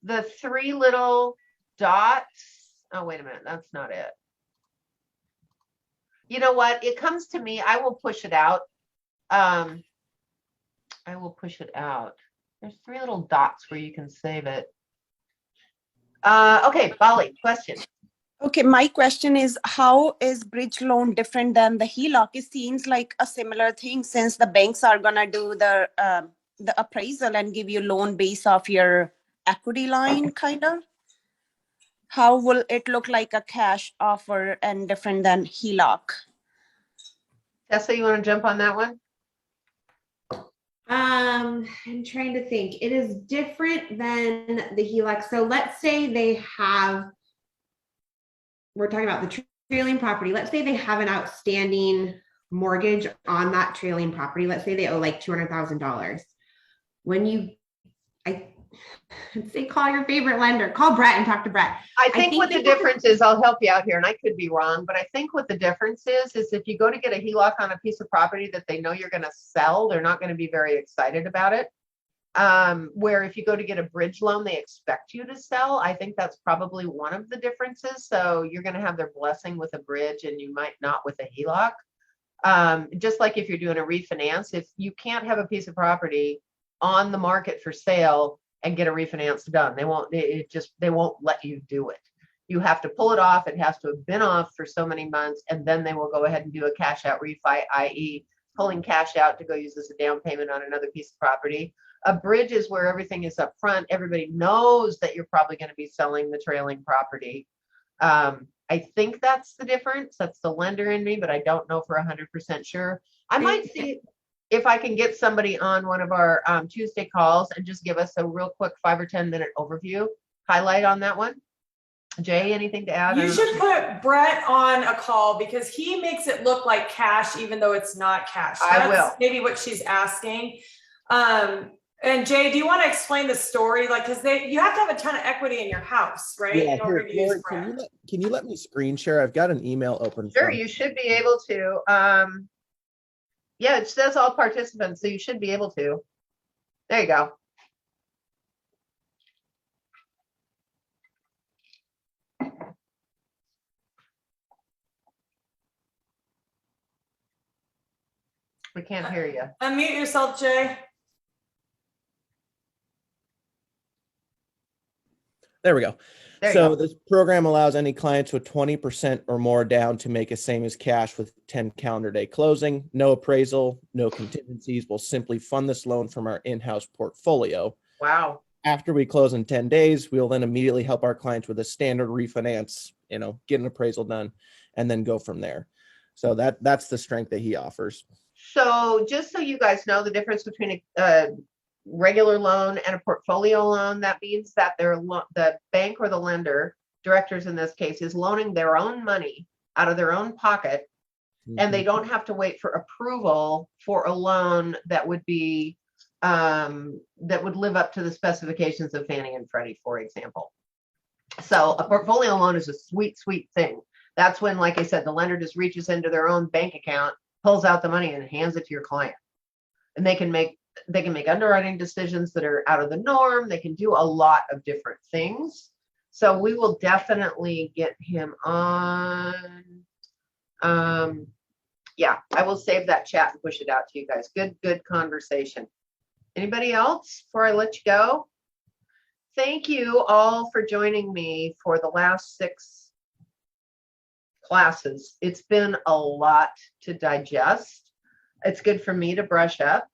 The three little dots. Oh, wait a minute. That's not it. You know what? It comes to me. I will push it out. I will push it out. There's three little dots where you can save it. Okay, Bali, question. Okay, my question is, how is bridge loan different than the HELOC? It seems like a similar thing, since the banks are gonna do the appraisal and give you loan based off your equity line, kind of. How will it look like a cash offer and different than HELOC? Tessa, you want to jump on that one? I'm trying to think. It is different than the HELOC. So let's say we're talking about the trailing property. Let's say they have an outstanding mortgage on that trailing property. Let's say they owe like $200,000. I'd say call your favorite lender. Call Brett and talk to Brett. I think what the difference is, I'll help you out here, and I could be wrong, but I think what the difference is if you go to get a HELOC on a piece of property that they know you're going to sell, they're not going to be very excited about it. Where if you go to get a bridge loan, they expect you to sell. I think that's probably one of the differences. So you're going to have their blessing with a bridge and you might not with a HELOC. Just like if you're doing a refinance, if you can't have a piece of property on the market for sale and get a refinance done, they won't let you do it. You have to pull it off. It has to have been off for so many months, and then they will go ahead and do a cash out refi, i.e. pulling cash out to go use as a down payment on another piece of property. A bridge is where everything is up front. Everybody knows that you're probably going to be selling the trailing property. I think that's the difference. That's the lender in me, but I don't know for 100% sure. I might see if I can get somebody on one of our Tuesday calls and just give us a real quick 5 or 10 minute overview, highlight on that one. Jay, anything to add? You should put Brett on a call because he makes it look like cash, even though it's not cash. I will. Maybe what she's asking. And Jay, do you want to explain the story? Like, because you have to have a ton of equity in your house, right? Yeah, In order here, to use Lori, Brett. can you let me screen share? I've got an email open. Sure, from- you should be able to. Yeah, it says all participants, so you should be able to. There you go. We can't hear you. Unmute yourself, Jay. There we go. There you So go. this program allows any clients with 20% or more down to make a same as cash with 10 calendar day closing. No appraisal, no contingencies. We'll simply fund this loan from our in-house portfolio. Wow. After we close in 10 days, we'll then immediately help our clients with a standard refinance, get an appraisal done, and then go from there. So that's the strength that he offers. So just so you guys know the difference between a regular loan and a portfolio loan, that means that the bank or the lender, directors in this case, is loaning their own money out of their own pocket, and they don't have to wait for approval for a loan that would be that would live up to the specifications of Fannie and Freddie, for example. So a portfolio loan is a sweet, sweet thing. That's when, like I said, the lender just reaches into their own bank account, pulls out the money, and hands it to your client. And they can make underwriting decisions that are out of the norm. They can do a lot of different things. So we will definitely get him on. Yeah, I will save that chat and push it out to you guys. Good conversation. Anybody else before I let you go? Thank you all for joining me for the last 6 classes. It's been a lot to digest. It's good for me to brush up,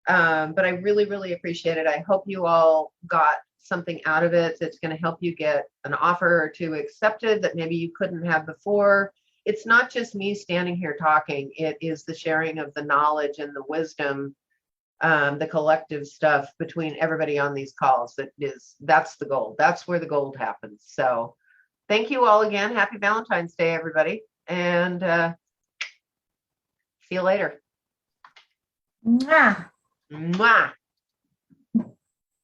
but I really, really appreciate it. I hope you all got something out of it that's going to help you get an offer or two accepted that maybe you couldn't have before. It's not just me standing here talking. It is the sharing of the knowledge and the wisdom, the collective stuff between everybody on these calls. That's the gold. That's where the gold happens. So thank you all again. Happy Valentine's Day, everybody. And see you later. Mwah. Mwah.